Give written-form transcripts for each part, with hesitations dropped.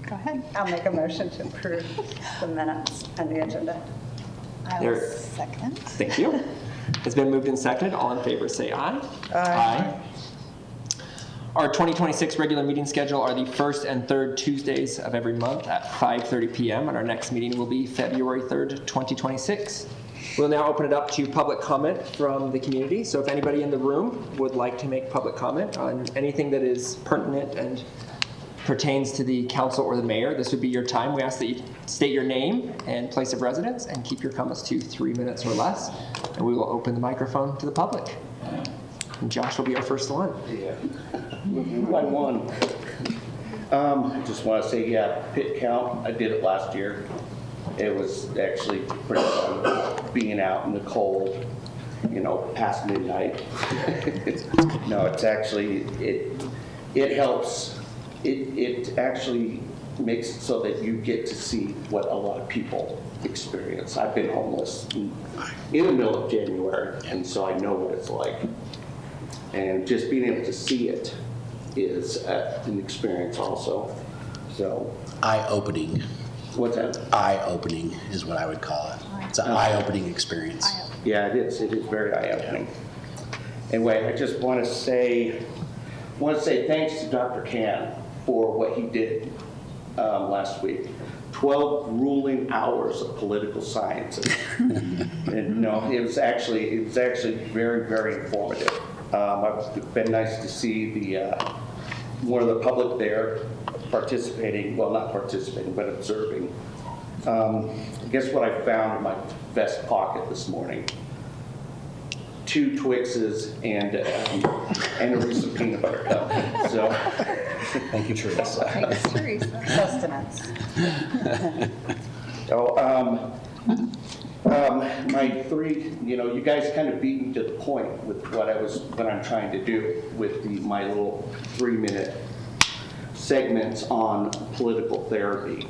Go ahead. I'll make a motion to approve the minutes and the agenda. I will second. Thank you. It's been moved and seconded. All in favor say aye. Aye. Our 2026 regular meeting schedule are the first and third Tuesdays of every month at 5:30 p.m. and our next meeting will be February 3rd, 2026. We'll now open it up to public comment from the community. So if anybody in the room would like to make public comment on anything that is pertinent and pertains to the council or the mayor, this would be your time. We ask that you state your name and place of residence and keep your comments to 3 minutes or less. And we will open the microphone to the public. And Josh will be our first one. Yeah. I won. I just want to say, yeah, pit count, I did it last year. It was actually pretty fun being out in the cold, you know, past midnight. No, it's actually, it helps. It actually makes it so that you get to see what a lot of people experience. I've been homeless in the middle of January, and so I know what it's like. And just being able to see it is an experience also. So, Eye-opening. what's that? Eye-opening is what I would call it. It's an eye-opening experience. Yeah, it is. It is very eye-opening. Anyway, I just want to say thanks to Dr. Can for what he did last week. 12 grueling hours of political science. And no, it was actually very, very informative. It's been nice to see the more of the public there participating, well, not participating, but observing. Guess what I found in my vest pocket this morning? 2 Twixes and a Reese's peanut butter cup. So, Thank you, Teresa. Thanks, Teresa. Sustenance. so my 3, you know, you guys kind of beat me to the point with what I'm trying to do with my little 3-minute segments on political therapy.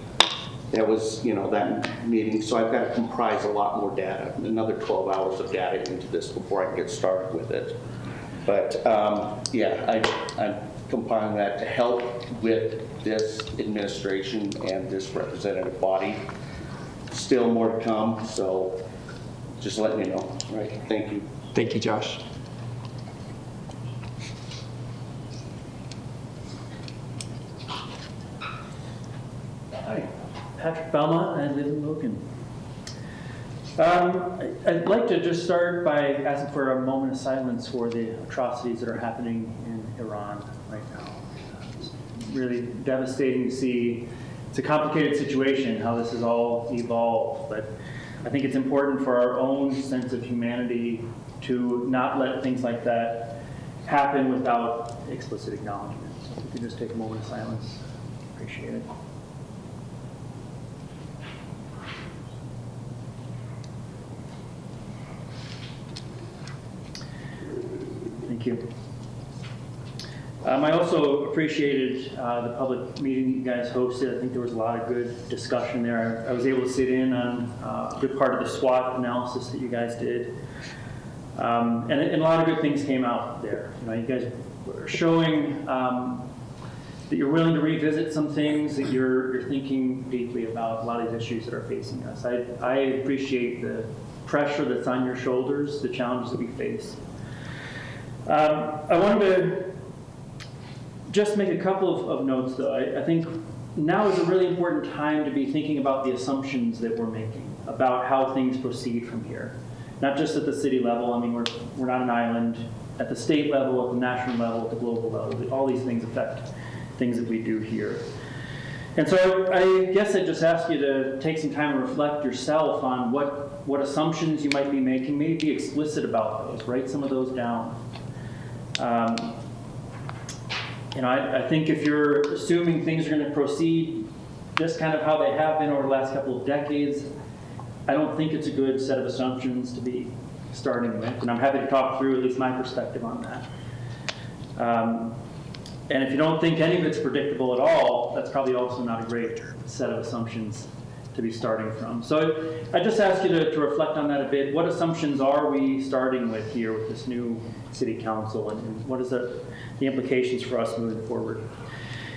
That was, you know, that meeting. So I've got to comprise a lot more data, another 12 hours of data into this before I can get started with it. But yeah, I'm compiling that to help with this administration and this representative body. Still more to come, so just letting you know. All right, thank you. Thank you, Josh. Hi, Patrick Belmont, I live in Logan. I'd like to just start by asking for a moment of silence for the atrocities that are happening in Iran right now. It's really devastating to see. It's a complicated situation, how this has all evolved, but I think it's important for our own sense of humanity to not let things like that happen without explicit acknowledgement. So if we could just take a moment of silence, appreciate it. Thank you. I also appreciated the public meeting you guys hosted. I think there was a lot of good discussion there. I was able to sit in on a good part of the SWOT analysis that you guys did. And a lot of good things came out there. You know, you guys were showing that you're willing to revisit some things, that you're thinking deeply about a lot of these issues that are facing us. I appreciate the pressure that's on your shoulders, the challenges that we face. I wanted to just make a couple of notes, though. I think now is a really important time to be thinking about the assumptions that we're making about how things proceed from here. Not just at the city level. I mean, we're not an island. At the state level, at the national level, at the global level, all these things affect things that we do here. And so I guess I just ask you to take some time and reflect yourself on what assumptions you might be making. Maybe be explicit about those. Write some of those down. You know, I think if you're assuming things are going to proceed just kind of how they have been over the last couple of decades, I don't think it's a good set of assumptions to be starting with. And I'm happy to talk through at least my perspective on that. And if you don't think any of it's predictable at all, that's probably also not a great set of assumptions to be starting from. So I just ask you to reflect on that a bit. What assumptions are we starting with here with this new city council, and what is the implications for us moving forward?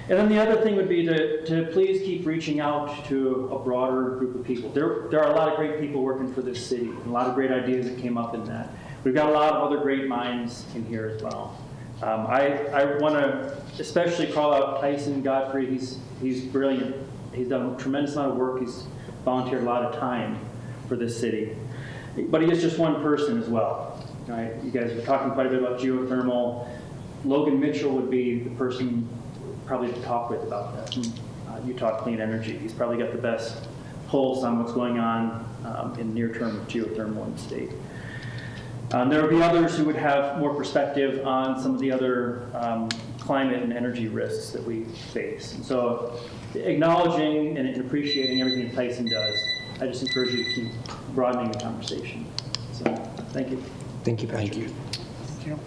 And then the other thing would be to please keep reaching out to a broader group of people. There are a lot of great people working for this city, and a lot of great ideas that came up in that. We've got a lot of other great minds in here as well. I want to especially call out Tyson Godfrey. He's brilliant. He's done a tremendous amount of work. He's volunteered a lot of time for this city. But he is just one person as well. Right? You guys were talking quite a bit about geothermal. Logan Mitchell would be the person probably to talk with about that from Utah Clean Energy. He's probably got the best pulse on what's going on in near-term geothermal in the state. There would be others who would have more perspective on some of the other climate and energy risks that we face. And so acknowledging and appreciating everything that Tyson does, I just encourage you to keep broadening the conversation. So thank you. Thank you, Patrick. Thank you. Thank you.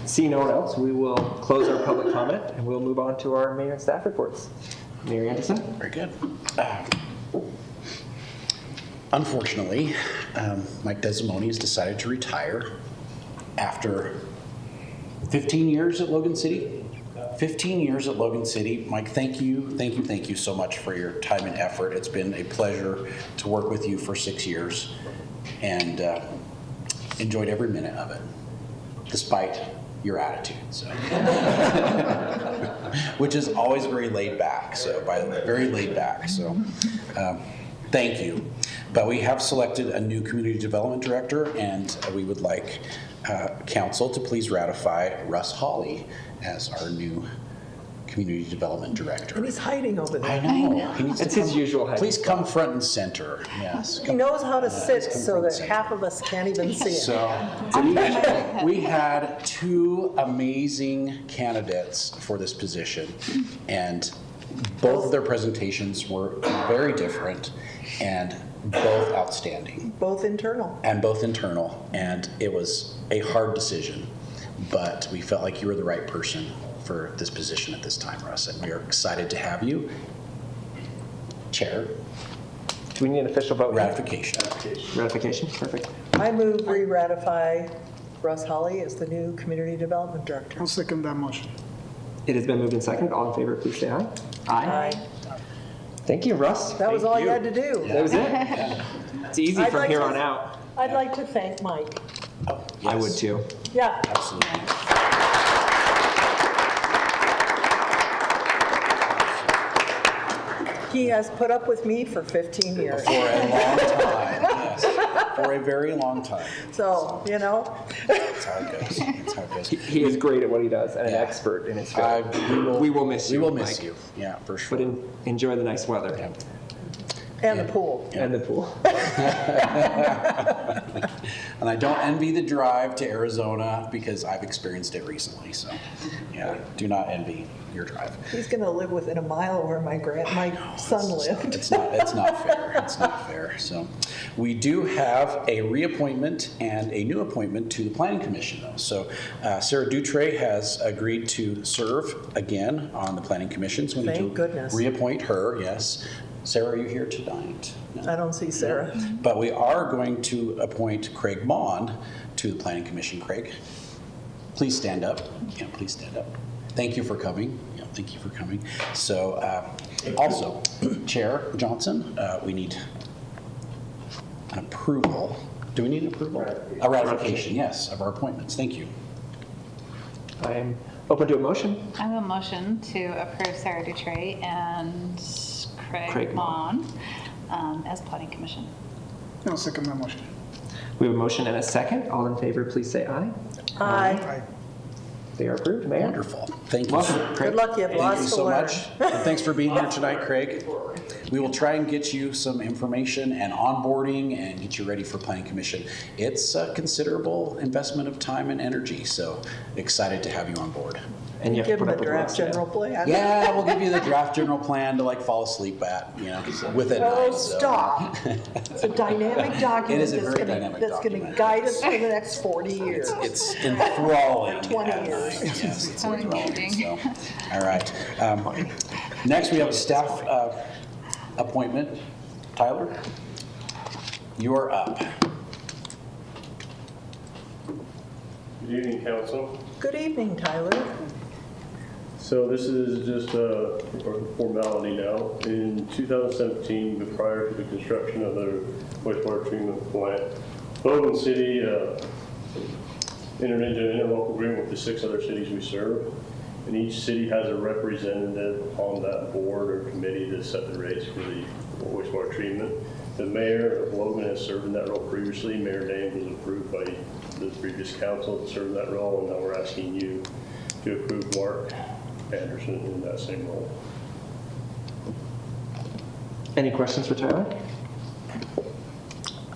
Seeing no one else, we will close our public comment and we'll move on to our mayor and staff reports. Mayor Anderson? Very good. Unfortunately, Mike Desimone has decided to retire after 15 years at Logan City. 15 years at Logan City. Mike, thank you so much for your time and effort. It's been a pleasure to work with you for 6 years and enjoyed every minute of it, despite your attitude, so. Which is always very laid back, so thank you. But we have selected a new community development director, and we would like council to please ratify Russ Hawley as our new community development director. And he's hiding over there. I know. He needs to It's his come- usual hiding Please come front and center, yes. He knows how to sit come so front and that center. half of us can't even see it. So we had two amazing candidates for this position, and both of their presentations were very different and both outstanding. Both internal. And it was a hard decision, but we felt like you were the right person for this position at this time, Russ, and we are excited to have you. Chair, Do we need an official vote? ratification. Ratification, perfect. I move we ratify Russ Holly as the new community development director. I'll second that motion. It has been moved and seconded. All in favor, please say aye. Aye. Thank you, Russ. That was all you had to do. That was it? It's easy I'd from like here to- on out. I'd like to thank Mike. Oh, I would yes, too. Yeah, Absolutely. he has put up with me for 15 years. For a long time, yes. For a very long time. So, you know, That's how it goes. That's how it goes. He is great at what he does and an Yeah. expert in his field. We will miss you, We will miss Mike. you, yeah, for sure. But enjoy the nice weather Yeah. and the pool. and the pool. And I don't envy the drive to Arizona because I've experienced it recently, so, yeah, do not envy your drive. He's going to live within a mile of where my son lived. It's not fair. It's not fair. So we do have a reappointment and a new appointment to the Planning Commission, though. So Sarah Dutre has agreed to serve again on the Planning Commission. So we need Thank to goodness. reappoint her, yes. Sarah, are you here tonight? No. I don't see Sarah. But we are going to appoint Craig Maughan to the Planning Commission. Craig, please stand up. Yeah, please stand up. Thank you for coming. Yeah, thank you for coming. So also, Chair Johnson, we need an approval. Do we need an approval? A ratification, yes, of our appointments. Thank you. I am open to a motion. I have a motion to approve Sarah Dutre and Craig Craig Maughan as planning commission. I'll second that motion. We have a motion and a second. All in favor, please say aye. Aye. Aye. They are approved, Mayor. Wonderful. Thank you. Welcome, Craig. Good luck, you have Thank you lots to so learn. much. And thanks for being here tonight, Craig. We will try and get you some information and onboarding and get you ready for Planning Commission. It's a considerable investment of time and energy, so excited to have you on board. And you have to Give him put a up with draft us, yeah. general plan. Yeah, we'll give you the draft general plan to like fall asleep at, you know, with it. Oh, stop. It's a dynamic document. It is a that's very gonna- dynamic That's going to document. guide us for the next 40 years. It's enthralling. 20 at years. night. Yes, it's enthralling. Amazing. So, all right. Next, we have a staff appointment. Tyler, you are up. Good evening, council. Good evening, Tyler. So this is just a formality now. In 2017, but prior to the construction of the wastewater treatment plant, Logan City entered into an interlocal agreement with the 6 other cities we serve. And each city has a representative on that board or committee to set the rates for the wastewater treatment. The mayor of Logan has served in that role previously. Mayor Dane was approved by the previous council to serve in that role, and now we're asking you to approve Mark Anderson in that same role. Any questions for Tyler?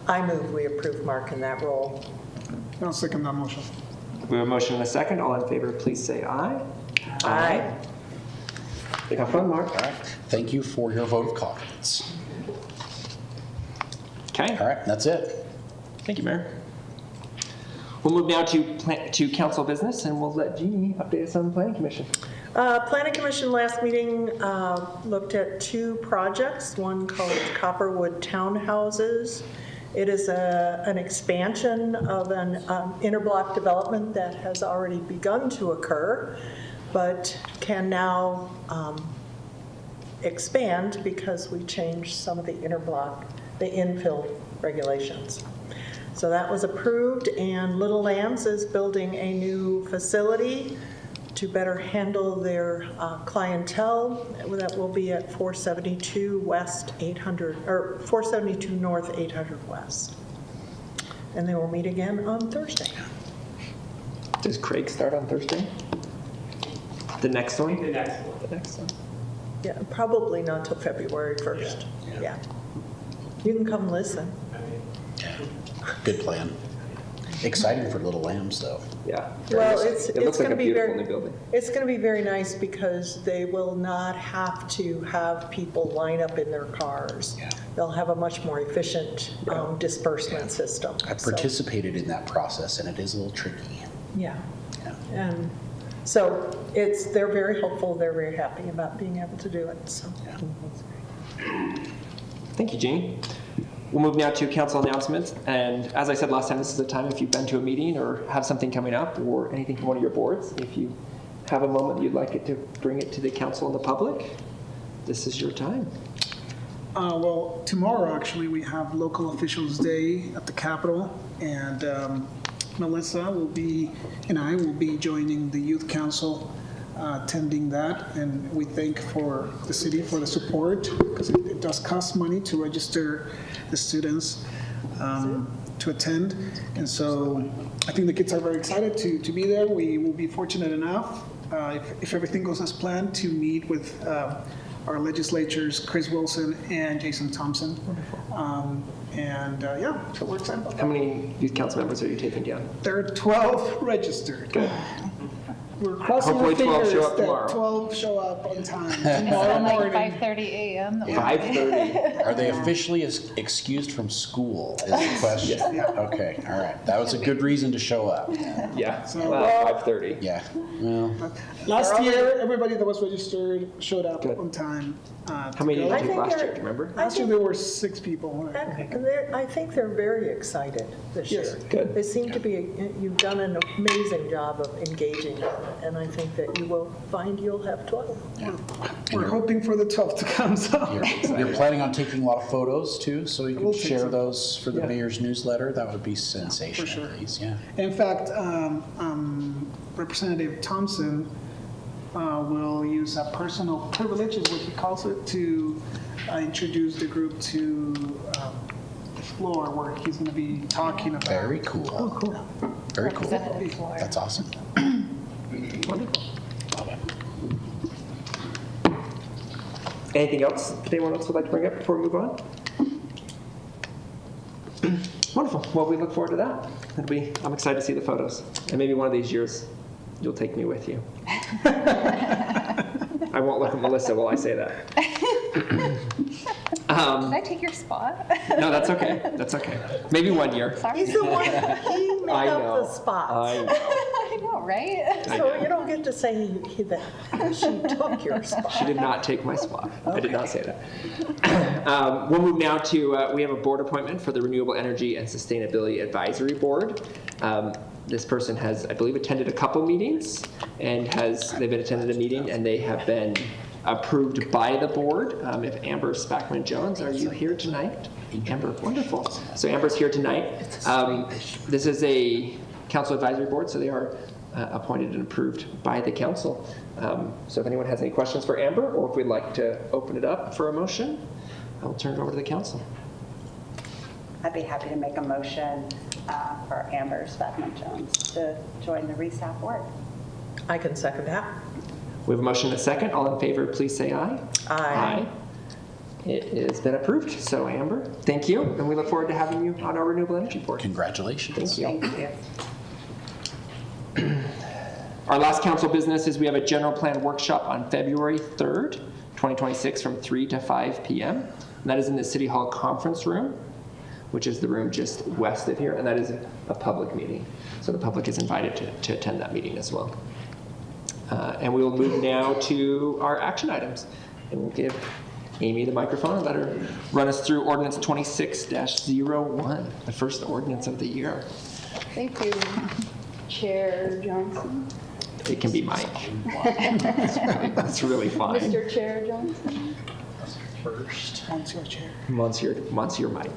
I move we approve Mark in that role. I'll second that motion. We have a motion and a second. All in favor, please say aye. Aye. Have fun, Mark. All right, thank you for your vote of confidence. Okay. All right, that's it. Thank you, Mayor. We'll move now to council business, and we'll let Jeannie update us on the planning commission. Planning Commission last meeting looked at 2 projects, one called Copperwood Townhouses. It is an expansion of an interblock development that has already begun to occur, but can now expand because we changed some of the the infill regulations. So that was approved, and Little Lambs is building a new facility to better handle their clientele. That will be at 472 West 800, or 472 North 800 West. And they will meet again on Thursday. Does Craig start on Thursday? The next one? The next one. The next one. Yeah, probably not till February 1st. Yeah. You can come listen. Yeah, good plan. Exciting for Little Lambs, though. Yeah. Well, It looks like going a to be beautiful very, new building. it's going to be very nice because they will not have to have people line up in their cars. Yeah. They'll have a much more efficient disbursement system. I So, participated in that process, and it is a little tricky. Yeah. Yeah. And so they're very hopeful, they're very happy about being able to do it, so. Thank you, Jeannie. We'll move now to council announcements. And as I said last time, this is the time if you've been to a meeting or have something coming up or anything from one of your boards, if you have a moment you'd like it to bring it to the council and the public, this is your time. Well, tomorrow, actually, we have Local Officials Day at the Capitol, and Melissa and I will be joining the Youth Council attending that, and we thank for the city for the support, because it does cost money to register the students to attend, and so I think the kids are very excited to be there. We will be fortunate enough, if everything goes as planned, to meet with our legislators, Chris Wilson and Jason Thompson. So we're excited about that. How many youth council members are you taking down? There are 12 registered. Good. We're crossing our Hopefully 12 fingers show up that tomorrow. 12 show up on time Is tomorrow it like morning. 5:30 a.m.? 5:30. Are they officially excused from school, is the question? Yeah. Okay, all right. That was a good reason to show up. Yeah, So- 5:30. Yeah, well, Last year, everybody that was registered showed up Good. on time. How many did you I take think last year? they're- Do you remember? Last year, there were 6 people. I think they're very excited this year. Yes. Good. They seem to be, you've done an amazing job of engaging them, and I think that you will find you'll have 12. We're hoping for the 12 to come, so. you're planning on taking a lot of photos too, so you can We'll take share some. those for the Yeah. mayor's newsletter? That would be sensational, sure. please, yeah. In fact, Representative Thompson will use a personal privilege, is what he calls it, to introduce the group to the floor where he's going to be talking about. Very cool. Oh, cool. Very cool. Representative Floor. That's awesome. Wonderful. Love it. Anything else that anyone else would like to bring up before we move on? Wonderful. Well, we look forward to that. I'm excited to see the photos. And maybe one of these years, you'll take me with you. I won't look at Melissa while I say that. Did I take your spot? No, that's okay. That's okay. Maybe one year. Sorry. He's the one, he made I up know. the spots. I know. I know, right? So you don't get to say that she took your spot. She did not take my spot. I did not say that. We'll move now to, we have a board appointment for the Renewable Energy and Sustainability Advisory Board. This person has, I believe, attended a couple meetings and they've been attended a meeting and they have been approved by the board. If Amber Spackman Jones, are you here tonight? Amber, wonderful. So Amber's here tonight. This is a council advisory board, so they are appointed and approved by the council. So if anyone has any questions for Amber, or if we'd like to open it up for a motion, I will turn it over to the council. I'd be happy to make a motion for Amber Spackman Jones to join the RESAP board. I can second that. We have a motion and a second. All in favor, please say aye. Aye. It has been approved. So Amber, thank you. And we look forward to having you on our renewable energy board. Congratulations. Thank you. Thank you. Our last council business is we have a general plan workshop on February 3rd, 2026 from 3 to 5 p.m. And that is in the City Hall conference room, which is the room just west of here. And that is a public meeting. So the public is invited to attend that meeting as well. And we will move now to our action items. And we'll give Amy the microphone and let her run us through ordinance 26-01, the first ordinance of the year. Thank you, Chair Johnson. It can be Mike. That's really fine. Mr. Chair Johnson. First, Monsieur Chair. Monsieur Mike.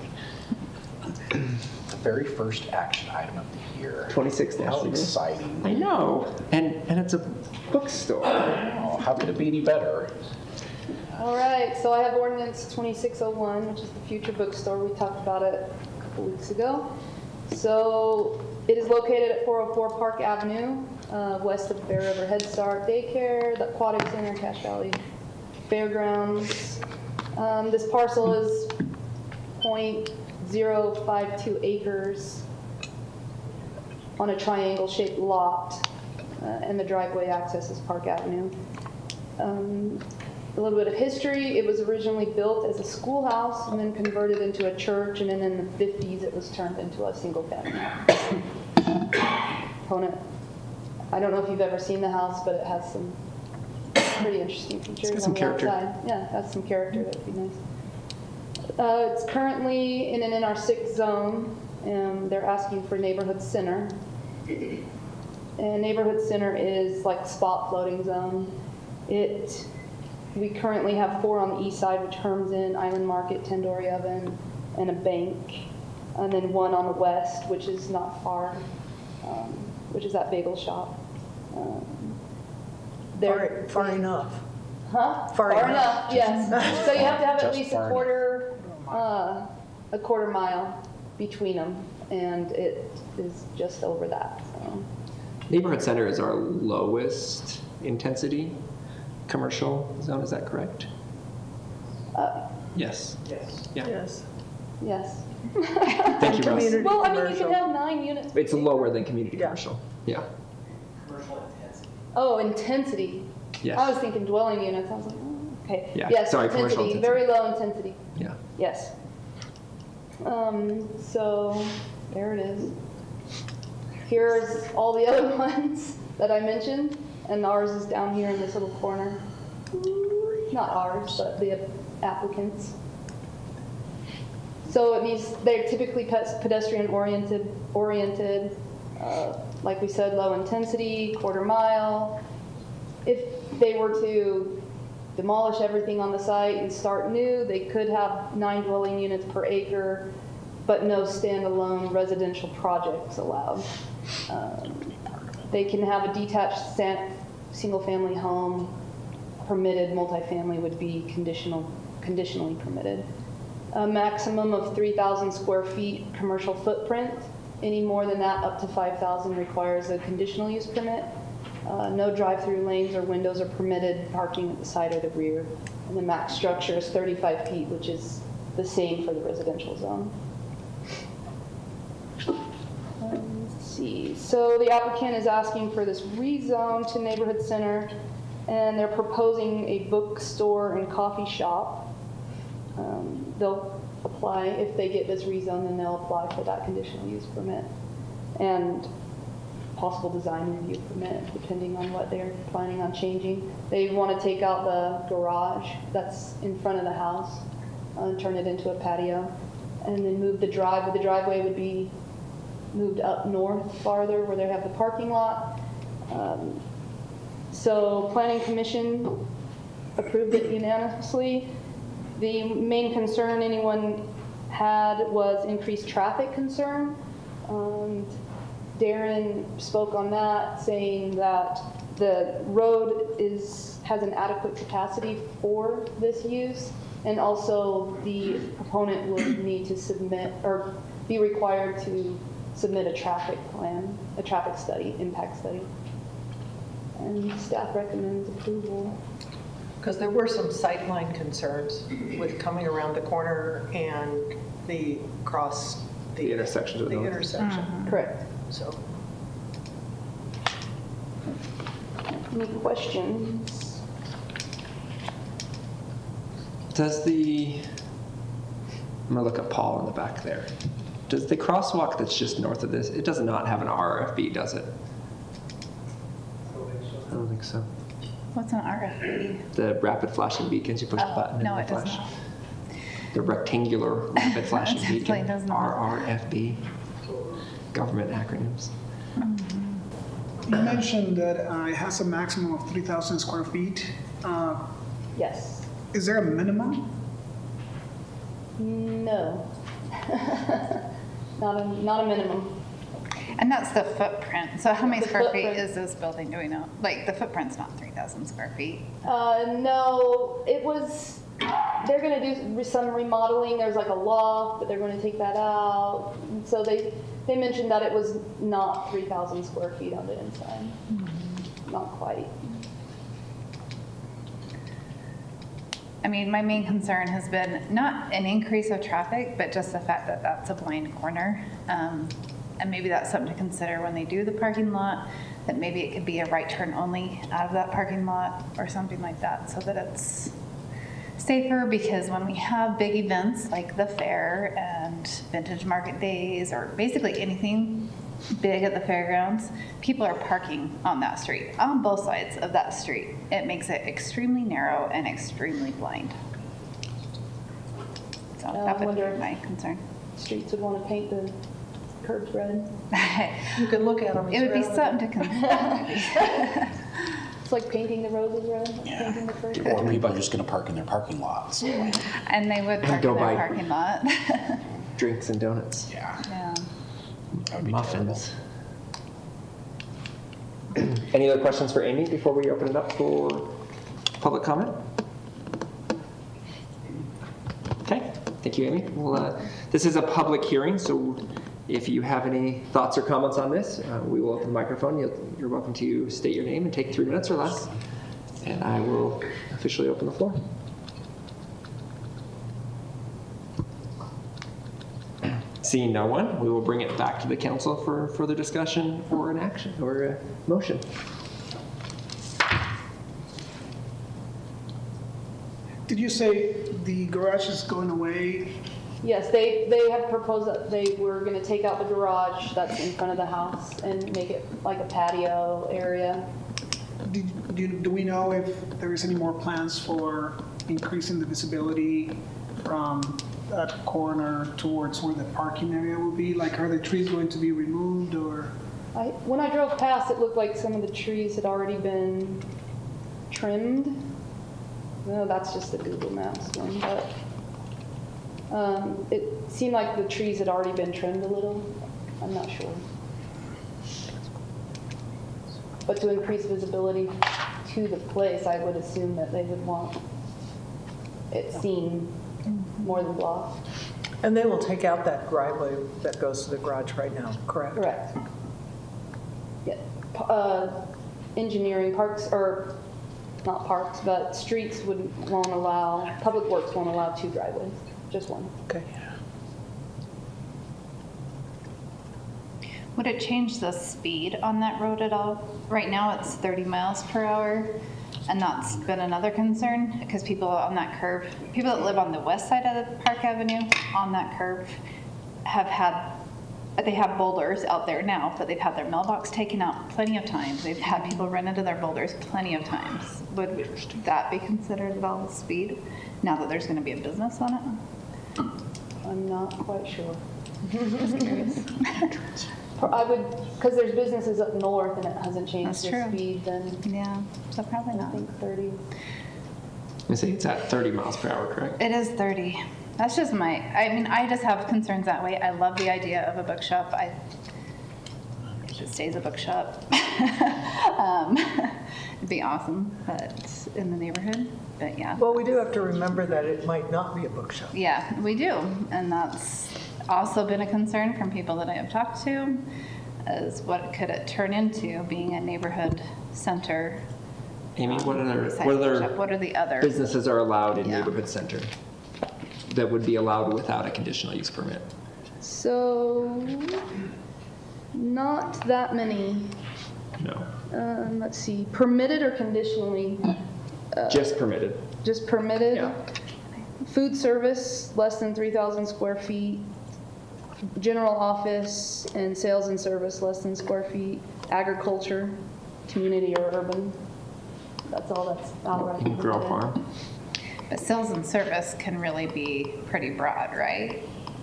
the very first action item of the year. 26-01. How exciting. I know. And it's a bookstore. Oh, how could it be any better? All right, so I have ordinance 2601, which is the future bookstore. We talked about it a couple weeks ago. So it is located at 404 Park Avenue, west of Bear River Head Start Daycare, the Aquatic Center, Cache Valley Fairgrounds. This parcel is 0.052 acres on a triangle-shaped lot, and the driveway accesses Park Avenue. A little bit of history, it was originally built as a schoolhouse and then converted into a church, and then in the 50s it was turned into a single-family component. I don't know if you've ever seen the house, but it has some pretty interesting features got some on the character. outside. Yeah, it has some character, that'd be nice. It's currently in an NR6 zone, and they're asking for neighborhood center. And neighborhood center is like spot floating zone. We currently have 4 on the east side, which Hermsen, Island Market, Tandoori Oven, and a bank. And then 1 on the west, which is not far, which is that bagel shop. Far enough. Huh? Far enough. Yes. So you have to have at Just least far a quarter mile between them, and it is just over that. So. Neighborhood center is our lowest intensity commercial zone, is that correct? Yes. Yes. Yeah. Yes. Yes. Thank you, Russ. Community Well, I mean, you commercial. can have 9 units. It's lower than community Yeah. commercial. Yeah. Oh, intensity. Yes. I was thinking dwelling units. I was like, oh, okay. Yeah, Yes, sorry, commercial intensity, intensity. very low intensity. Yeah. Yes. So there it is. Here's all the other ones that I mentioned, and ours is down here in this little corner. Not ours, but the applicants. So they're typically pedestrian oriented, like we said, low intensity, quarter mile. If they were to demolish everything on the site and start new, they could have 9 dwelling units per acre, but no standalone residential projects allowed. They can have a detached single-family home permitted. Multifamily would be conditionally permitted. A maximum of 3,000 square feet commercial footprint. Any more than that, up to 5,000, requires a conditional use permit. No drive-through lanes or windows are permitted, parking at the side or the rear. And the max structure is 35 feet, which is the same for the residential zone. Let's see. So the applicant is asking for this rezone to neighborhood center, and they're proposing a bookstore and coffee shop. They'll apply, if they get this rezone, then they'll apply for that conditional use permit and possible design review permit, depending on what they're planning on changing. They want to take out the garage that's in front of the house and turn it into a patio, and then move the driveway. The driveway would be moved up north farther where they have the parking lot. So Planning Commission approved it unanimously. The main concern anyone had was increased traffic concern. Darren spoke on that, saying that the road has an adequate capacity for this use, and also the proponent would need to submit or be required to submit a traffic plan, a traffic study, impact study. And staff recommends approval. Because there were some sightline concerns with coming around the corner and the cross. The intersections of the those. intersection. Correct. So Any questions? Does I'm gonna look at Paul in the back there. Does the crosswalk that's just north of this, it does not have an RFB, does it? I don't think so. What's an RFB? The rapid flashing beacons, you push the button No, and it they does flash. not. The rectangular rapid flashing It definitely beacon, does not. RRFB, government acronyms. You mentioned that it has a maximum of 3,000 square feet. Yes. Is there a minimum? No. Not a minimum. And that's the footprint. So how many The square feet footprint. is this building, do we know? Like, the footprint's not 3,000 square feet. No, they're gonna do some remodeling, there's like a loft, but they're gonna take that out. And so they mentioned that it was not 3,000 square feet on the inside. Not quite. I mean, my main concern has been not an increase of traffic, but just the fact that that's a blind corner. And maybe that's something to consider when they do the parking lot, that maybe it could be a right turn only out of that parking lot or something like that, so that it's safer, because when we have big events like the fair and vintage market days, or basically anything big at the fairgrounds, people are parking on that street, on both sides of that street. It makes it extremely narrow and extremely blind. So I that would wonder be if- my concern. Streets would wanna paint the curbs red. you can look at them. It would be something to consider. It's like painting the roses red, painting the curbs. Or people are just going to park in their parking lots. And they would park Go in their by. parking lot. Drinks and donuts. Yeah, Yeah. that would be Muffins. Any other questions for Amy before we open it up for public comment? Okay, thank you, Amy. Well, this is a public hearing, so if you have any thoughts or comments on this, we will open the microphone. You're welcome to state your name and take 3 minutes or less, and I will officially open the floor. Seeing no one, we will bring it back to the council for further discussion or an action or a motion. Did you say the garage is going away? Yes, they have proposed that they were gonna take out the garage that's in front of the house and make it like a patio area. Do we know if there is any more plans for increasing the visibility from that corner towards where the parking area will be? Like, are the trees going to be removed, or? When I drove past, it looked like some of the trees had already been trimmed. No, that's just the Google Maps one, but it seemed like the trees had already been trimmed a little. I'm not sure. But to increase visibility to the place, I would assume that they would want it seen more than blocked. And they will take out that driveway that goes to the garage right now, correct? Correct. Yeah. Engineering parks, or not parks, but streets won't allow, Public Works won't allow 2 driveways, just one. Okay. Would it change the speed on that road at all? Right now, it's 30 miles per hour, and that's been another concern, because people on that curve, people that live on the west side of the Park Avenue, on that curve, they have boulders out there now, but they've had their mailbox taken out plenty of times. They've had people run into their boulders plenty of times. Would that be considered at all the speed, now that there's going to be a business on it? I'm not quite sure. Just curious. I would, because there's businesses up north and it hasn't changed That's the true. speed, then Yeah, so probably I not. think 30. I say it's at 30 miles per hour, correct? It is 30. That's just I mean, I just have concerns that way. I love the idea of a bookshop. I hope it stays a bookshop. It'd be awesome, but in the neighborhood, but yeah. Well, we do have to remember that it might not be a bookshop. Yeah, we do, and that's also been a concern from people that I have talked to, is what could it turn into being a neighborhood center? Amy, what side bookshop? What are the other? businesses are allowed in Yeah. neighborhood center that would be allowed without a conditional use permit? So, not that many. No, Let's see, permitted or conditionally? just permitted. Just permitted? Yeah. Food service, less than 3,000 square feet. General office and sales and service, less than square feet. Agriculture, community or urban. That's all that's outright You can grow a permitted. farm. But sales and service can really be pretty broad, right?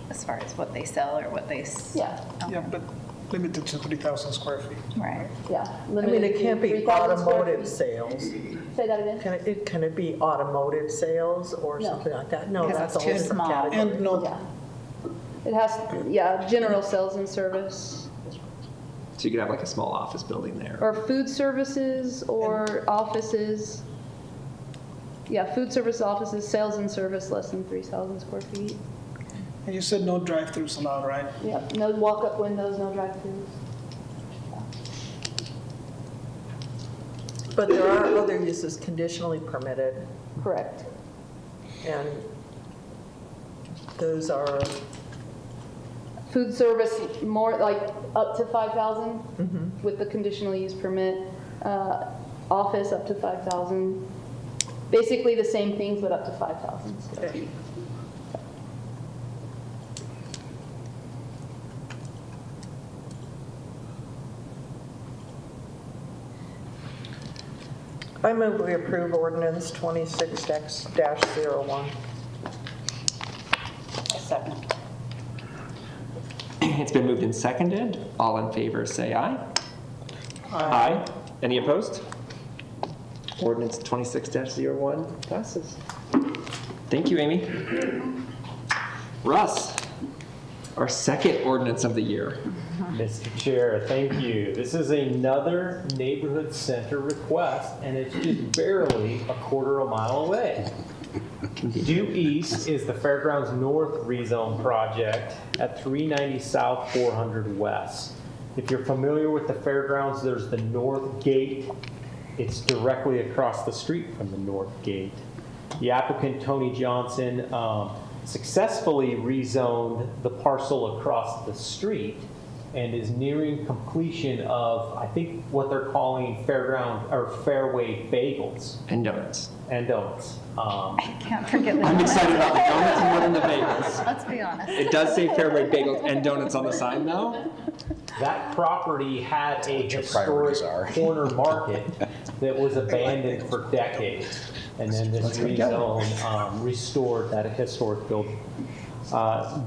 As far as what they sell or what they. Yeah, Yeah, but limited to 3,000 square feet. Right. yeah. I mean, Limited it to can't be 3,000 square automotive feet. sales. Say that again? Can it be automotive sales or No. something like that? No, Because that's a it's whole too different small. category. And no, Yeah. It has, yeah, general sales and service, So you could have like a small office building there. or food services or offices. Yeah, food service offices, sales and service less than 3,000 square feet. and you said no drive-throughs allowed, right? Yeah, no walk-up windows, no drive-throughs. But there are other uses conditionally permitted, Correct. and those are, Food service, more like up to 5,000 with the conditional use permit. Office up to 5,000. Basically the same things, but up to 5,000 square feet. I move we approve ordinance 26-01. A second. It's been moved and seconded. All in favor, say aye. Aye. Any opposed? Ordinance 26-01 passes. Thank you, Amy. Russ, our second ordinance of the year. Mr. Chair, thank you. This is another neighborhood center request, and it's just barely a quarter of a mile away. Due east is the Fairgrounds North rezone project at 390 South, 400 West. If you're familiar with the fairgrounds, there's the north gate. It's directly across the street from the north gate. The applicant, Tony Johnson, successfully rezoned the parcel across the street and is nearing completion of, I think, what they're calling fairground or fairway bagels And donuts. and donuts. Can't forget the I'm donuts. excited about the donuts and more than the bagels. Let's be honest. It does say Fairway Bagels and Donuts on the sign, though. That property had a your historic priorities are. corner market that was abandoned for decades. And then this rezone restored that historic building.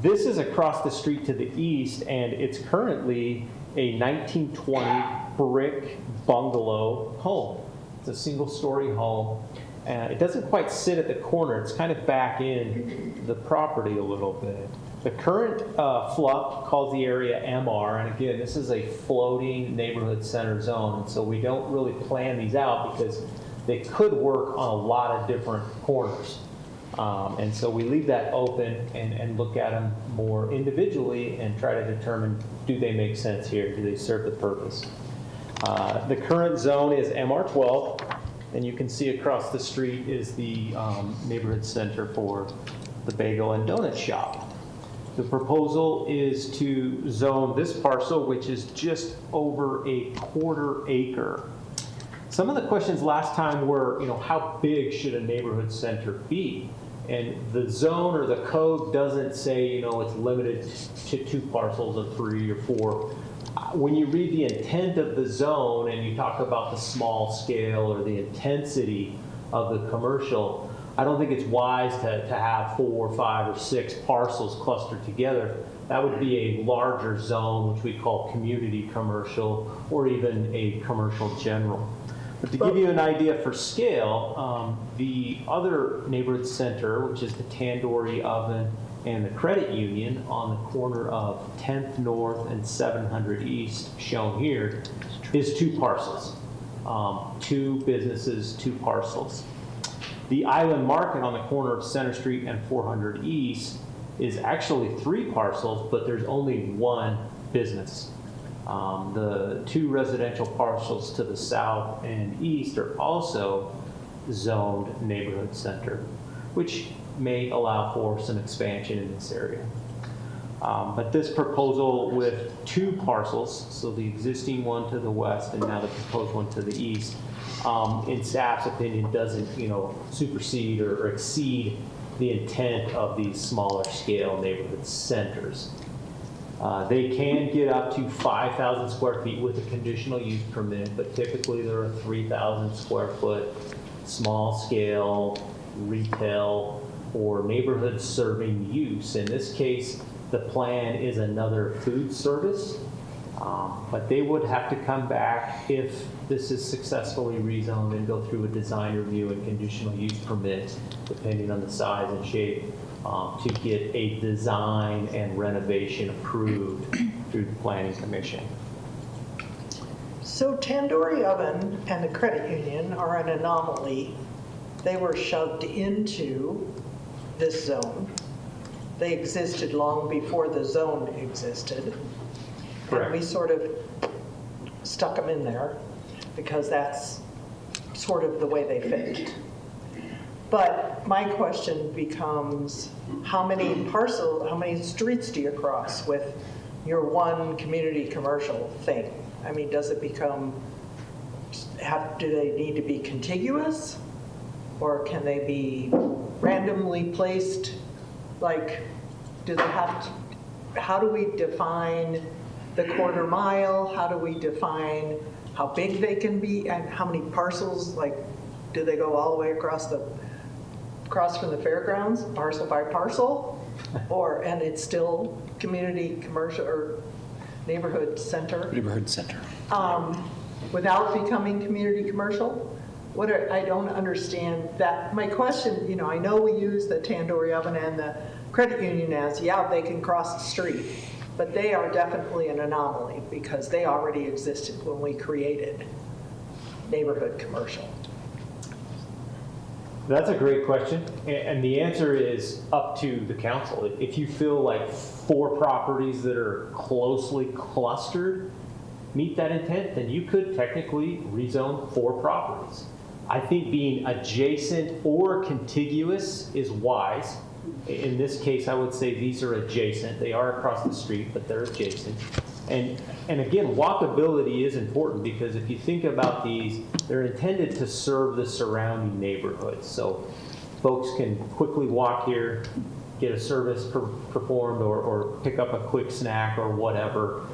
This is across the street to the east, and it's currently a 1920 brick bungalow home. It's a single-story home. It doesn't quite sit at the corner. It's kind of back in the property a little bit. The current FLUP calls the area MR, and again, this is a floating neighborhood center zone, and so we don't really plan these out because they could work on a lot of different corners. And so we leave that open and look at them more individually and try to determine, do they make sense here? Do they serve the purpose? The current zone is MR12, and you can see across the street is the neighborhood center for the bagel and donut shop. The proposal is to zone this parcel, which is just over a quarter acre. Some of the questions last time were, how big should a neighborhood center be? And the zone or the code doesn't say, it's limited to 2 parcels or 3 or 4. When you read the intent of the zone and you talk about the small scale or the intensity of the commercial, I don't think it's wise to have 4, 5, or 6 parcels clustered together. That would be a larger zone, which we call community commercial, or even a commercial general. But to give you an idea for scale, the other neighborhood center, which is the Tandoori Oven and the Credit Union on the corner of 10th North and 700 East, shown here, is 2 parcels. 2 businesses, 2 parcels. The Island Market on the corner of Center Street and 400 East is actually 3 parcels, but there's only 1 business. The 2 residential parcels to the south and east are also zoned neighborhood center, which may allow for some expansion in this area. But this proposal with 2 parcels, so the existing one to the west and now the proposed one to the east, in staff's opinion, doesn't, supersede or exceed the intent of these smaller scale neighborhood centers. They can get up to 5,000 square feet with a conditional use permit, but typically they're a 3,000 square foot small scale retail or neighborhood serving use. In this case, the plan is another food service, but they would have to come back if this is successfully rezoned and go through a design review and conditional use permit, depending on the size and shape, to get a design and renovation approved through the Planning Commission. So Tandoori Oven and the Credit Union are an anomaly. They were shoved into this zone. They existed long before the zone existed. Correct. And we sort of stuck them in there because that's sort of the way they fit. But my question becomes, how many streets do you cross with your one community commercial thing? I mean, does it become, do they need to be contiguous? Or can they be randomly placed? Like, do they have to, how do we define the quarter mile? How do we define how big they can be and how many parcels? Like, do they go all the way across from the fairgrounds, parcel by parcel? And it's still community commercial or neighborhood center? Neighborhood center. Without becoming community commercial? I don't understand that. My question, I know we use the Tandoori Oven and the Credit Union as, they can cross the street, but they are definitely an anomaly because they already existed when we created neighborhood commercial. That's a great question, and the answer is up to the council. If you feel like 4 properties that are closely clustered meet that intent, then you could technically rezone 4 properties. I think being adjacent or contiguous is wise. In this case, I would say these are adjacent. They are across the street, but they're adjacent. And again, walkability is important because if you think about these, they're intended to serve the surrounding neighborhoods. So folks can quickly walk here, get a service performed, or pick up a quick snack or whatever.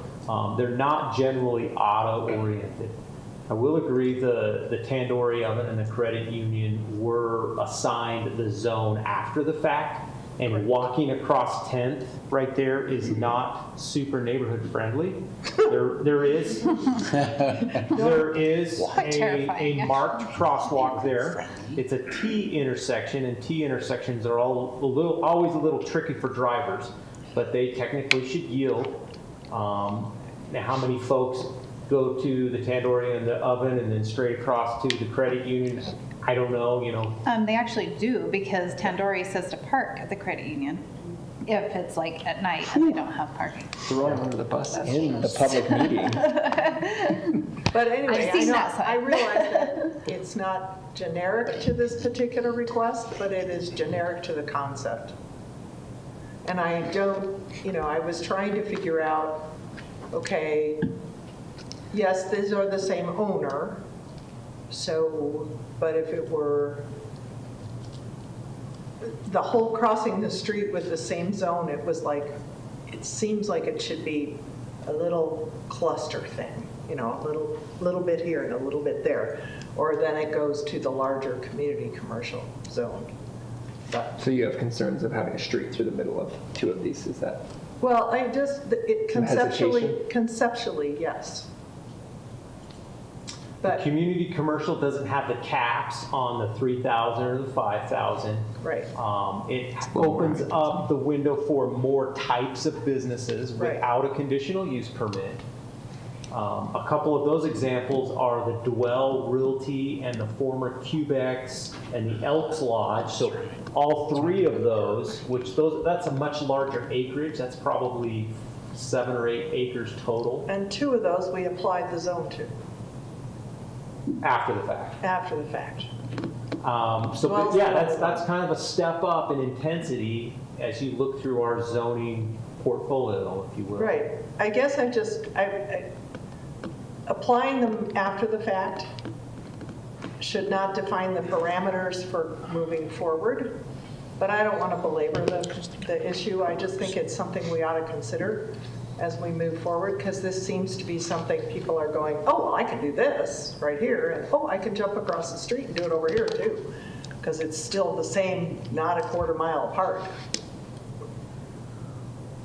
They're not generally auto-oriented. I will agree the Tandoori Oven and the Credit Union were assigned the zone after the fact, and walking across 10th right there is not super neighborhood friendly. There is a marked crosswalk there. It's a T intersection, and T intersections are always a little tricky for drivers, but they technically should yield. Now, how many folks go to the Tandoori and the Oven and then straight across to the Credit Union? I don't know, They actually do because Tandoori says to park at the Credit Union if it's like at night and they don't have parking. Throwing under the bus in the public meeting. But anyway, I've seen that sign. I realize that it's not generic to this particular request, but it is generic to the concept. And I don't, I was trying to figure out, okay, yes, these are the same owner, but if it were the whole crossing the street with the same zone, it seems like it should be a little cluster thing, a little bit here and a little bit there. Or then it goes to the larger community commercial zone. So you have concerns of having a street through the middle of two of these, is that? Well, Some hesitation? conceptually, yes. The But, community commercial doesn't have the caps on the 3,000 or the 5,000. right, It opens up the window for more types of businesses Right. without a conditional use permit. A couple of those examples are the Dwell Realty and the former Cubex and the Elks Lodge. So all three of those, that's a much larger acreage. That's probably 7 or 8 acres total and 2 of those we applied the zone to after the fact. after the fact. But yeah, that's kind of a step up in intensity as you look through our zoning portfolio, if you will. Right, I guess applying them after the fact should not define the parameters for moving forward, but I don't want to belabor the issue. I just think it's something we ought to consider as we move forward, because this seems to be something people are going, oh, well, I can do this right here, and oh, I can jump across the street and do it over here too, because it's still the same, not a quarter mile apart.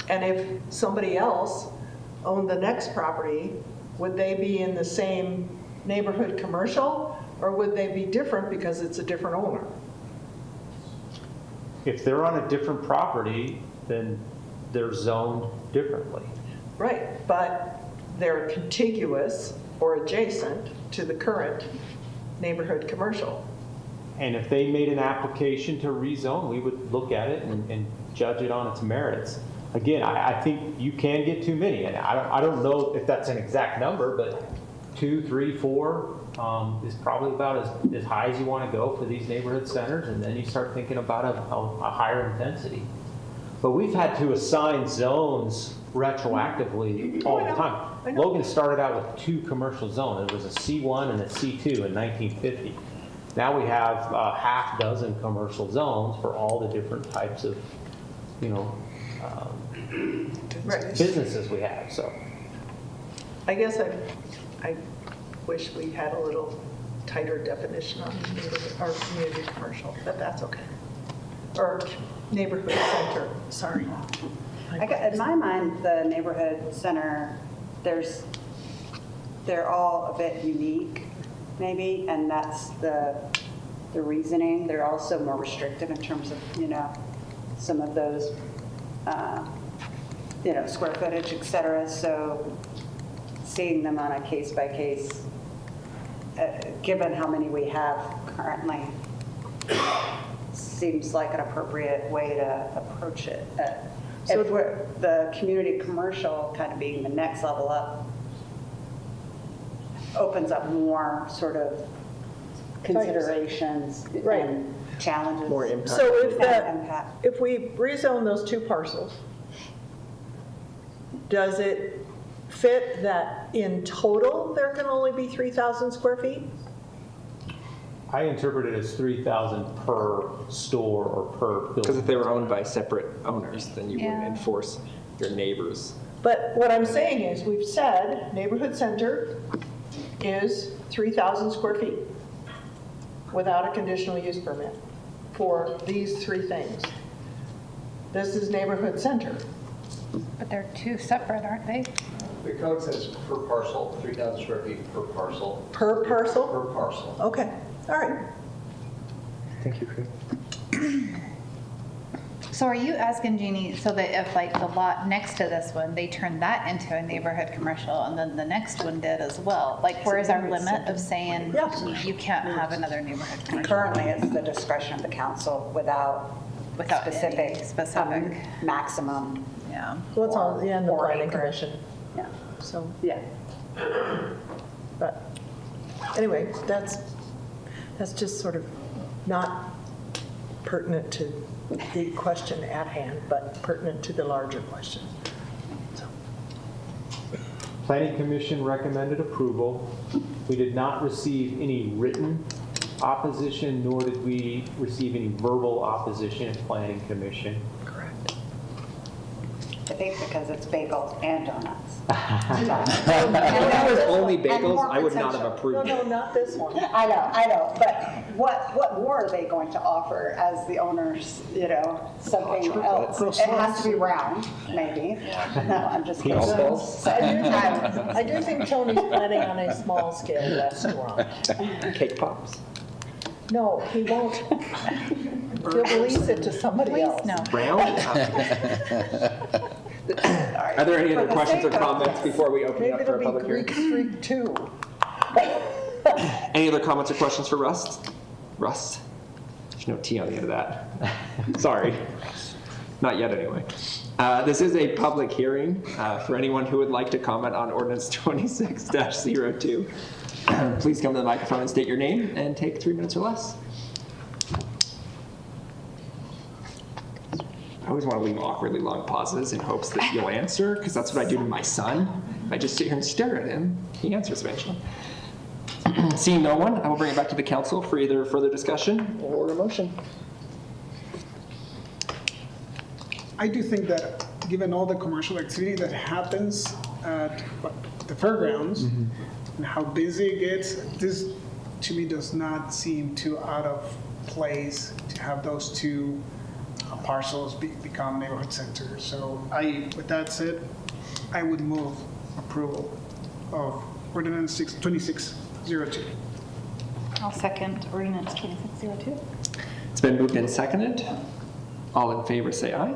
And if somebody else owned the next property, would they be in the same neighborhood commercial, or would they be different because it's a different owner? If they're on a different property, then they're zoned differently. Right, but they're contiguous or adjacent to the current neighborhood commercial. And if they made an application to rezone, we would look at it and judge it on its merits. Again, I think you can get too many, and I don't know if that's an exact number, but 2, 3, 4 is probably about as high as you want to go for these neighborhood centers, and then you start thinking about a higher intensity. But we've had to assign zones retroactively all the time. I know. Logan started out with 2 commercial zones. It was a C1 and a C2 in 1950. Now we have a half dozen commercial zones for all the different types of, Right. businesses we have, so. I guess I wish we had a little tighter definition on our community commercial, but that's okay. Or neighborhood center, sorry. In my mind, the neighborhood center, they're all a bit unique, maybe, and that's the reasoning. They're also more restrictive in terms of, some of those, square footage, et cetera. So seeing them on a case by case, given how many we have currently, seems like an appropriate way to approach it. So If we're, the community commercial kind of being the next level up, opens up more sort of considerations Right. and challenges. More impact. So Impact. if we rezone those 2 parcels, does it fit that in total there can only be 3,000 square feet? I interpret it as 3,000 per store or per building. Because if they were owned by separate owners, then you wouldn't Yeah. enforce your neighbors. But what I'm saying is, we've said neighborhood center is 3,000 square feet without a conditional use permit for these 3 things. This is neighborhood center. But they're 2 separate, aren't they? The code says per parcel, 3,000 square feet per parcel. Per parcel? Per parcel. Okay, all right. Thank you, Chris. So are you asking, Jeannie, so that if like the lot next to this one, they turned that into a neighborhood commercial and then the next one did as well? Like where is our limit of saying you can't have another neighborhood commercial? Currently, it's the discretion of the council without Any specific maximum. Yeah. Well, it's all, in the Or planning acre. commission, Yeah. so, Yeah. but, anyway, that's just sort of not pertinent to the question at hand, but pertinent to the larger question. Planning Commission recommended approval. We did not receive any written opposition, nor did we receive any verbal opposition at Planning Commission. Correct. think because it's bagels and donuts. If that was only bagels, I would not have No, approved no, it. not this one. I know, but what more are they going to offer as the owners, something else? It has to be round, maybe. No, I'm just kidding. I do think Tony's planning on a small-scale restaurant. Cake pops. No, he won't. He'll lease it to somebody Please, else. no. Round? Are there any other questions or comments before we open it Maybe up for it'll a be public hearing? Greek Street too. Any other comments or questions for Rust? Rust? There's no T on the end of that. Sorry. Not yet, anyway. This is a public hearing for anyone who would like to comment on ordinance 26-02. Please come to the microphone and state your name and take 3 minutes or less. I always want to leave awkwardly long pauses in hopes that you'll answer, because that's what I do to my son. If I just sit here and stare at him, he answers eventually. Seeing no one, I will bring it back to the council for either further discussion or a motion. I do think that given all the commercial activity that happens at the fairgrounds and how busy it gets, this to me does not seem too out of place to have those two parcels become neighborhood centers. So with that said, I would move approval of ordinance 2602. I'll second ordinance 2602. It's been moved and seconded. All in favor say aye.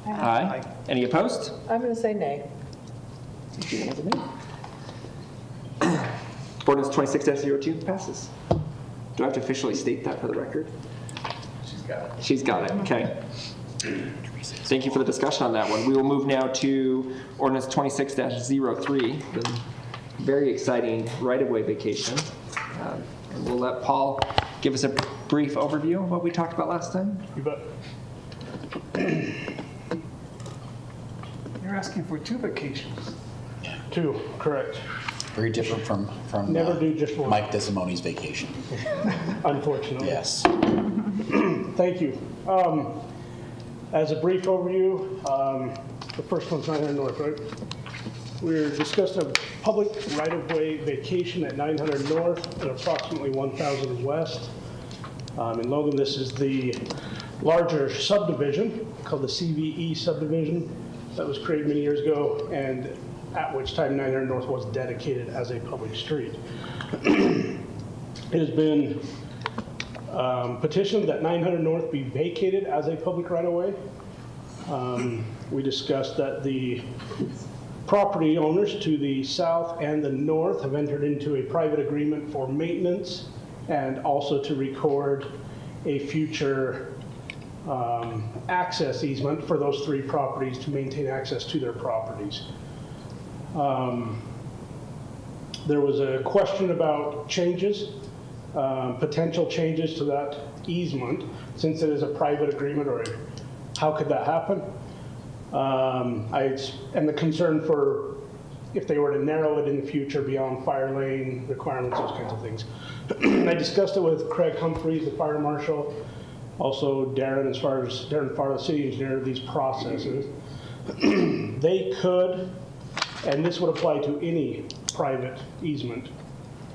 Aye. Any opposed? I'm going to say nay. Ordinance 26-02 passes. Do I have to officially state that for the record? She's got it, okay. Thank you for the discussion on that one. We will move now to ordinance 26-03, the very exciting right-of-way vacation. And we'll let Paul give us a brief overview of what we talked about last time. You bet. You're asking for two vacations. 2, correct. Very different from Never do just one. Mike Desimoni's vacation. Unfortunately. Yes. Thank you. As a brief overview, the first one's 900 North, right? We're discussing a public right-of-way vacation at 900 North and approximately 1,000 West. In Logan, this is the larger subdivision called the CVE subdivision that was created many years ago, and at which time 900 North was dedicated as a public street. It has been petitioned that 900 North be vacated as a public right-of-way. We discussed that the property owners to the south and the north have entered into a private agreement for maintenance and also to record a future access easement for those 3 properties to maintain access to their properties. There was a question about changes, potential changes to that easement, since it is a private agreement, or how could that happen? And the concern for if they were to narrow it in the future beyond fire lane requirements, those kinds of things. I discussed it with Craig Humphreys, the fire marshal, also Darren, Darren Farr, the city engineer, these processes. They could, and this would apply to any private easement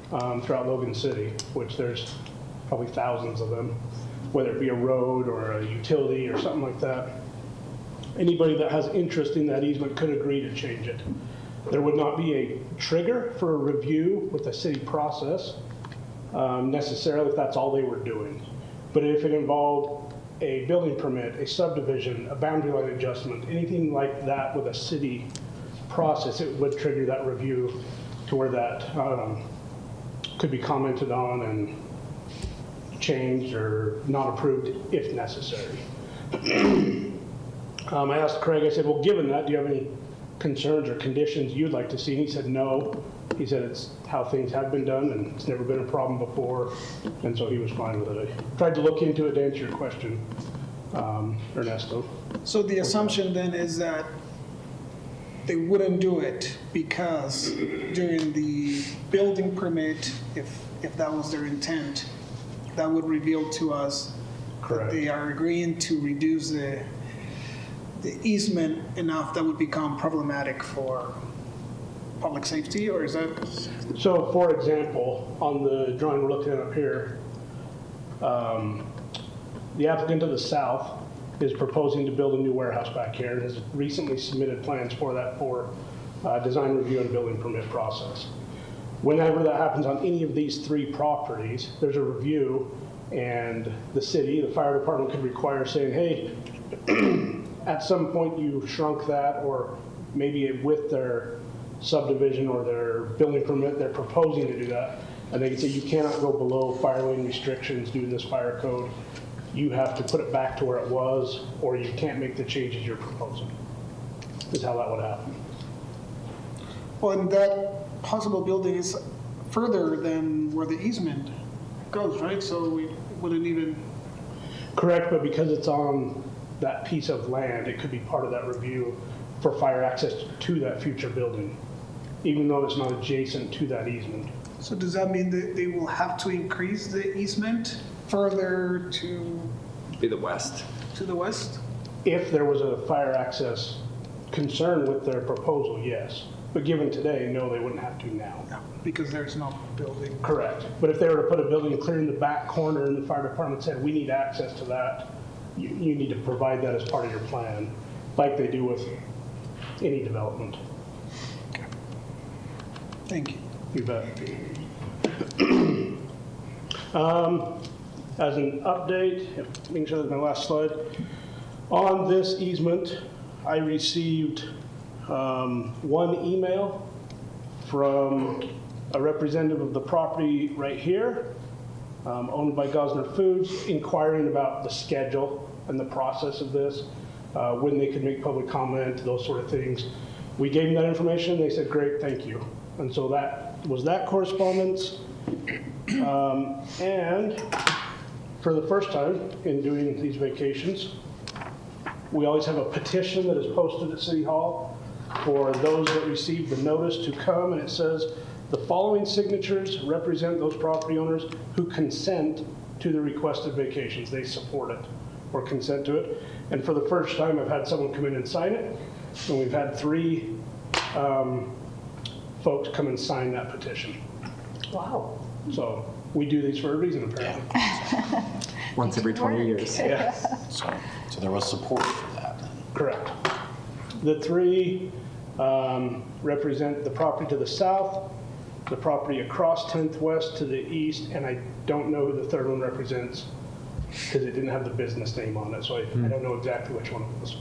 throughout Logan City, which there's probably thousands of them, whether it be a road or a utility or something like that. Anybody that has interest in that easement could agree to change it. There would not be a trigger for a review with the city process necessarily if that's all they were doing. But if it involved a building permit, a subdivision, a boundary line adjustment, anything like that with a city process, it would trigger that review to where that could be commented on and changed or not approved if necessary. I asked Craig, I said, well, given that, do you have any concerns or conditions you'd like to see? And he said, no. He said it's how things have been done and it's never been a problem before. And so he was fine with it. I tried to look into it to answer your question, Ernesto. So the assumption then is that they wouldn't do it because during the building permit, if that was their intent, that would reveal to us that they are agreeing to reduce the easement enough that would become problematic for public safety, or is that? So for example, on the drawing we're looking at up here, the applicant to the south is proposing to build a new warehouse back here and has recently submitted plans for that for design review and building permit process. Whenever that happens on any of these 3 properties, there's a review, and the city, the fire department could require saying, hey, at some point you shrunk that, or maybe with their subdivision or their building permit, they're proposing to do that, and they can say you cannot go below fire lane restrictions due to this fire code. You have to put it back to where it was, or you can't make the changes you're proposing, is how that would happen. Well, and that possible building is further than where the easement goes, right? So we wouldn't even. Correct, but because it's on that piece of land, it could be part of that review for fire access to that future building, even though it's not adjacent to that easement. So does that mean that they will have to increase the easement further to Be the west. the west? If there was a fire access concern with their proposal, yes. But given today, no, they wouldn't have to now. No, because there's no building. Correct. But if they were to put a building clear in the back corner and the fire department said, we need access to that, you need to provide that as part of your plan, like they do with any development. Thank you. You bet. As an update, making sure that's my last slide, on this easement, I received 1 email from a representative of the property right here, owned by Gosner Foods, inquiring about the schedule and the process of this, when they could make public comment, those sort of things. We gave them that information. They said, great, thank you. And so that was that correspondence. And for the first time in doing these vacations, we always have a petition that is posted at City Hall for those that receive the notice to come, and it says, the following signatures represent those property owners who consent to the requested vacations. They support it or consent to it. And for the first time, I've had someone come in and sign it, and we've had 3 folks come and sign that petition. Wow. So we do these for a reason, apparently. Once every 20 years. Yeah. So there was support for that. Correct. The 3 represent the property to the south, the property across 10th West to the east, and I don't know who the 3rd one represents because it didn't have the business name on it, so I don't know exactly which one it was.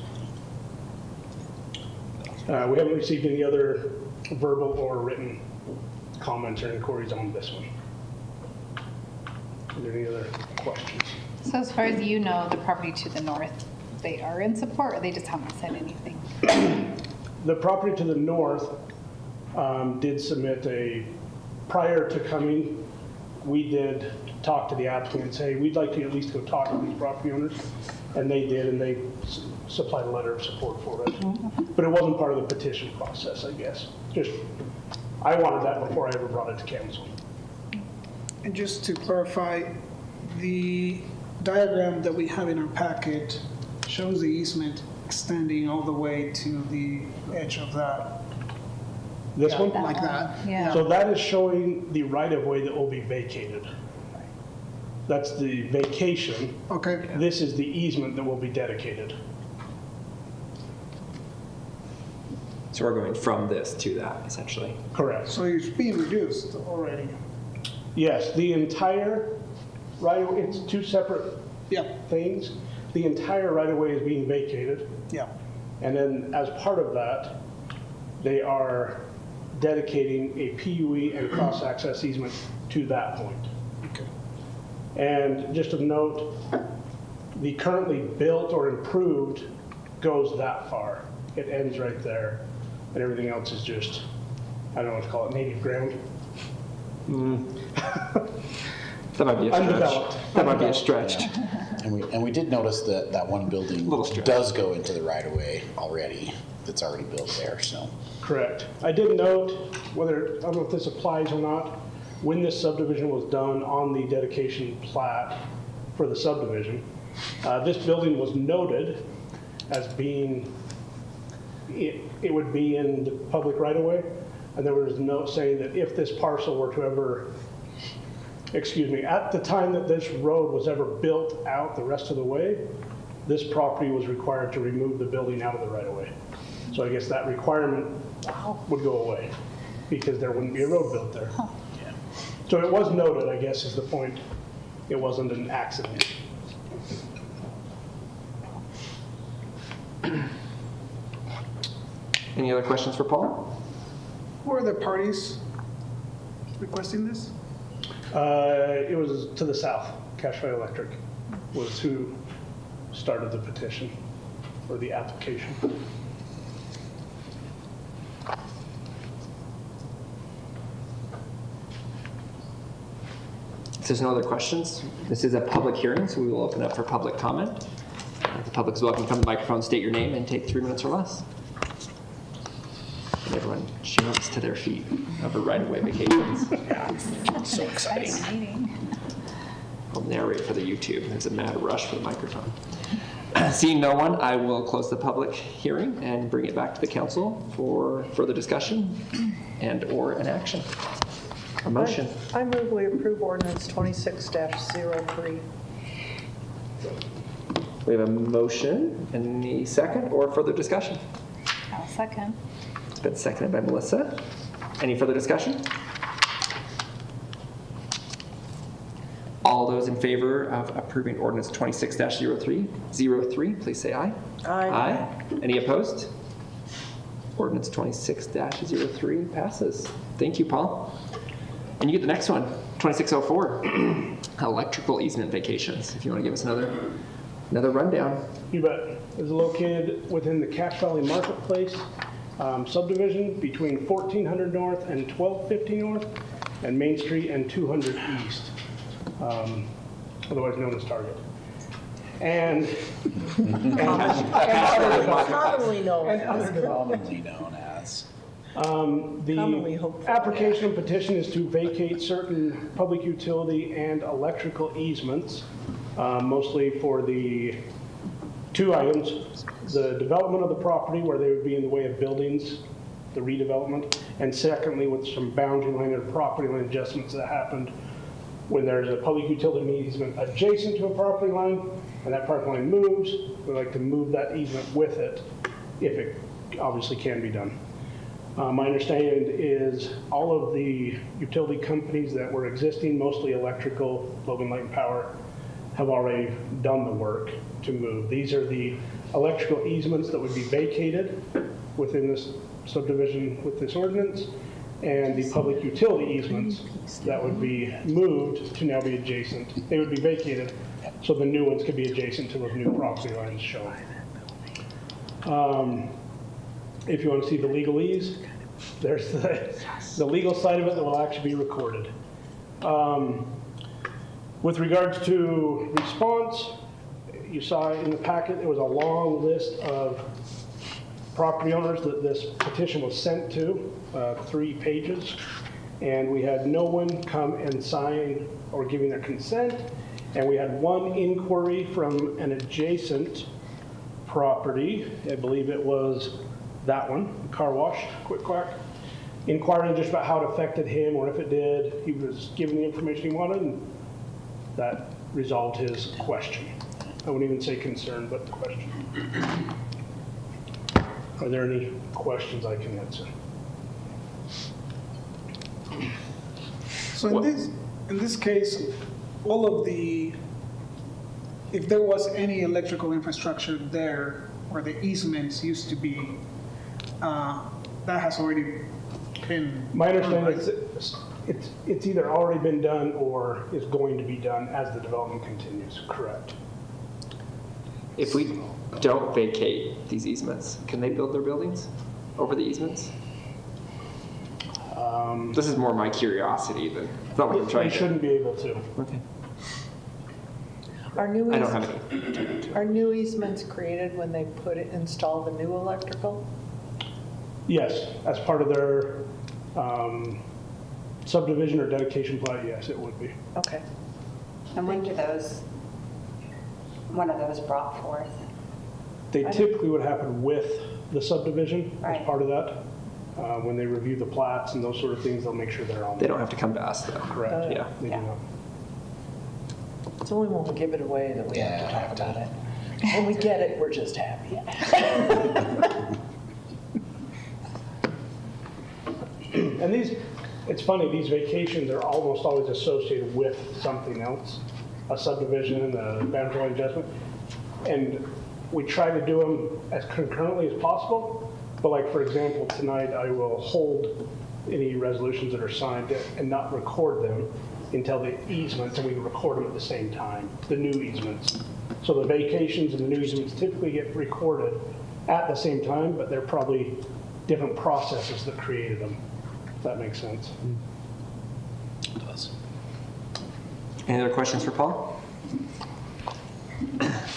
We haven't received any other verbal or written comments or inquiries on this one. Are there any other questions? So as far as you know, the property to the north, they are in support, or they just haven't said anything? The property to the north did submit prior to coming, we did talk to the applicant and say, we'd like to at least go talk to these property owners. And they did, and they supplied a letter of support for it. But it wasn't part of the petition process, I guess. Just, I wanted that before I ever brought it to council. And just to clarify, the diagram that we have in our packet shows the easement extending all the way to the edge of that. This one? Like that. Yeah. So that is showing the right-of-way that will be vacated. That's the vacation. Okay. This is the easement that will be dedicated. So we're going from this to that, essentially. Correct. So it's being reduced already. Yes, the entire right-of-way, it's 2 separate Yeah, things. The entire right-of-way is being vacated. yeah. And then as part of that, they are dedicating a PUE and cross-access easement to that point. Okay. And just of note, the currently built or improved goes that far. It ends right there. And everything else is just, I don't know what to call it, native ground. That might be a stretch. Undeveloped. That might be a stretch. And we did notice that that one building Little stretch. does go into the right of way already, that's already built there, so. Correct. I did note, whether, I don't know if this applies or not, when this subdivision was done on the dedication plat for the subdivision, this building was noted as being, it would be in the public right-of-way. And there was a note saying that if this parcel were to ever, at the time that this road was ever built out the rest of the way, this property was required to remove the building out of the right-of-way. So I guess that requirement would go away because there wouldn't be a road built there. So it was noted, I guess, is the point. It wasn't an accident. Any other questions for Paul? Who are the parties requesting this? It was to the south. Cashville Electric was who started the petition or the application. If there's no other questions, this is a public hearing, so we will open up for public comment. The public is welcome to come to the microphone, state your name, and take 3 minutes or less. And everyone jumps to their feet over right-of-way vacations. So exciting. Meeting. I'll narrate for the YouTube. There's a mad rush for the microphone. Seeing no one, I will close the public hearing and bring it back to the council for further discussion and/or an action. A motion. I move we approve ordinance 26-03. We have a motion. Any second or further discussion? I'll second. It's been seconded by Melissa. Any further discussion? All those in favor of approving ordinance 26-03, please say aye. Aye. Any opposed? Ordinance 26-03 passes. Thank you, Paul. And you get the next one, 2604, electrical easement vacations. If you want to give us another rundown. You bet. It's located within the Cache Valley Marketplace subdivision between 1400 North and 1250 North and Main Street and 200 East, otherwise known as Target. And Commonly known as. Commonly known as. Commonly The hoped for. application and petition is to vacate certain public utility and electrical easements, mostly for the two items: the development of the property where they would be in the way of buildings, the redevelopment, and secondly, with some boundary line or property line adjustments that happened when there's a public utility easement adjacent to a property line and that property line moves, we like to move that easement with it if it obviously can be done. My understanding is all of the utility companies that were existing, mostly electrical, Logan Light and Power, have already done the work to move. These are the electrical easements that would be vacated within this subdivision with this ordinance, and the public utility easements that would be moved to now be adjacent. They would be vacated, so the new ones could be adjacent to those new property lines shown. If you want to see the legalese, there's the legal side of it that will actually be recorded. With regards to response, you saw in the packet, there was a long list of property owners that this petition was sent to, 3 pages, and we had no one come and sign or giving their consent, and we had one inquiry from an adjacent property. I believe it was that one, the car wash, Quick Quack, inquiring just about how it affected him, or if it did. He was given the information he wanted, and that resolved his question. I wouldn't even say concern, but the question. Are there any questions I can answer? So in this case, all of the, if there was any electrical infrastructure there where the easements used to be, that has already been. My understanding is it's either already been done or is going to be done as the development continues, correct? If we don't vacate these easements, can they build their buildings over the easements? This is more my curiosity than, it's not like I'm trying They to. shouldn't be able to. Okay. Are new I don't have any. Are new easements created when they install the new electrical? Yes, as part of their subdivision or dedication plat, yes, it would be. Okay. And when do one of those brought forth? They typically would happen with the subdivision as Right. part of that. When they review the plats and those sort of things, they'll make sure they're on. They don't have to come to us, though. Correct. Yeah. They do not. So we won't give it away that we have to talk about it. When we get it, we're just happy. And these, it's funny, these vacations are almost always associated with something else, a subdivision, a boundary line adjustment. And we try to do them as concurrently as possible. But like, for example, tonight I will hold any resolutions that are signed and not record them until the easements, and we record them at the same time, the new easements. So the vacations and the new easements typically get recorded at the same time, but they're probably different processes that created them, if that makes sense. It does. Any other questions for Paul?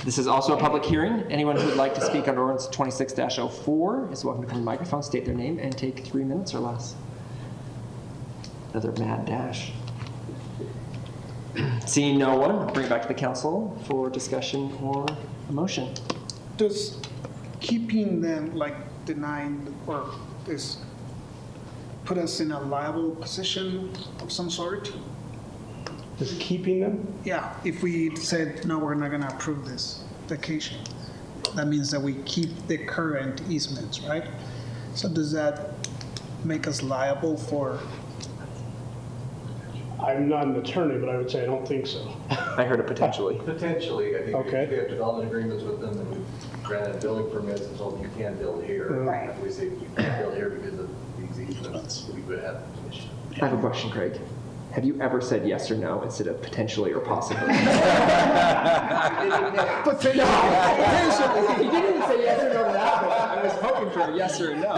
This is also a public hearing. Anyone who would like to speak on ordinance 26-04 is welcome to come to the microphone, state their name, and take 3 minutes or less. Another mad dash. Seeing no one, I'll bring it back to the council for discussion or a motion. Does keeping them, like denying, or is put us in a liable position of some sort? Just keeping them? Yeah, if we said, no, we're not gonna approve this vacation, that means that we keep the current easements, right? So does that make us liable for? I'm not an attorney, but I would say I don't think so. I heard it potentially. Potentially, I think Okay. if we have development agreements with them, and we've granted building permits, and told them you can't build here. Right. If we say you can't build here because of these easements, we would have permission. I have a question, Craig. Have you ever said yes or no instead of potentially or possibly? Potentially. You didn't even say yes or no to that one. I was hoping for a yes or a no.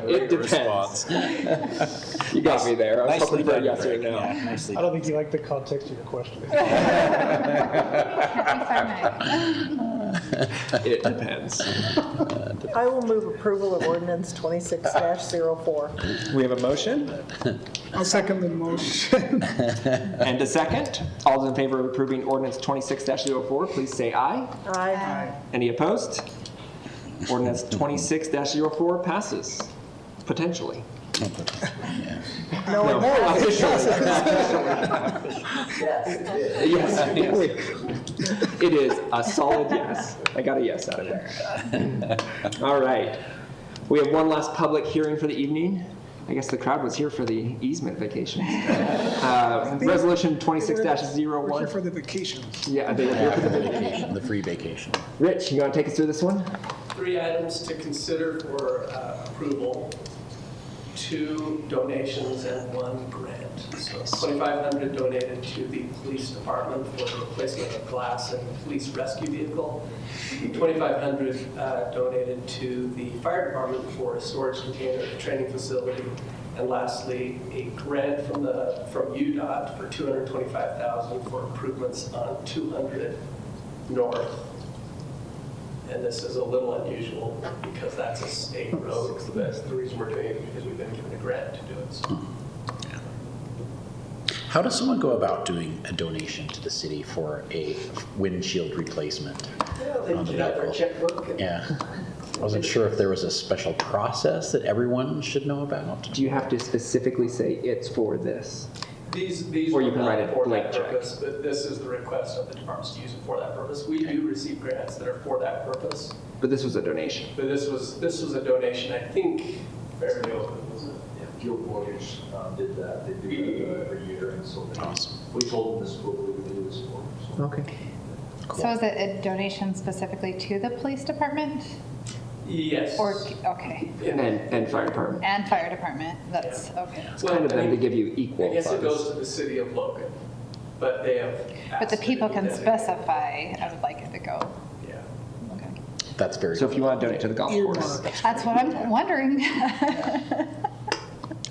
It depends. You got me there. I was Nicely hoping for a done, yes or a Greg. no. Yeah, nicely I don't think you like the context of your question. It depends. I will move approval of ordinance 26-04. We have a motion I'll second the motion. and a second. All those in favor of approving ordinance 26-04, please say aye. Aye. Any opposed? Ordinance 26-04 passes, potentially. No, No, officially. Yes, it is a solid yes. I got a yes out of there. All right. We have one last public hearing for the evening. I guess the crowd was here for the easement vacation. Resolution We're here 26-01. for the vacations. Yeah, they were here for the vacation. vacation, the free vacation. Rich, you want to take us through this one? 3 items to consider for approval, 2 donations and 1 grant. So $2,500 donated to the police department for the replacement of glass and police rescue vehicle. $2,500 donated to the fire department for a storage container at the training facility. And lastly, a grant from UDOT for $225,000 for improvements on 200 North. And this is a little unusual because that's a state road. So that's the reason we're doing it, because we've been given a grant to do it. So. How does someone go about doing a donation to the city for a windshield replacement Yeah, they on the get out their vehicle? checkbook. And Yeah. I wasn't sure if there was a special process that everyone should know about. Do you have to specifically say it's for this? These Or you are can not write a for blank that check. purpose, but this is the request of the departments to use it for that purpose. We do receive grants that are for that purpose, But this was a donation. but this was a donation, I think, fairly open, wasn't it? Yeah, Fuel Warriors did that. They do that every year, and so we told them this is what we would do this for. So. Okay. So is it a donation specifically to the police department? Yes. Or, okay, And fire department. and fire department, that's, okay. It's kind of them to give you equal I guess it goes funds. to the city of Logan, but they have But the asked people it to can be designated. specify, I would like it to go. Yeah. Okay. That's very. So if you want to donate to the golf course. That's what I'm wondering.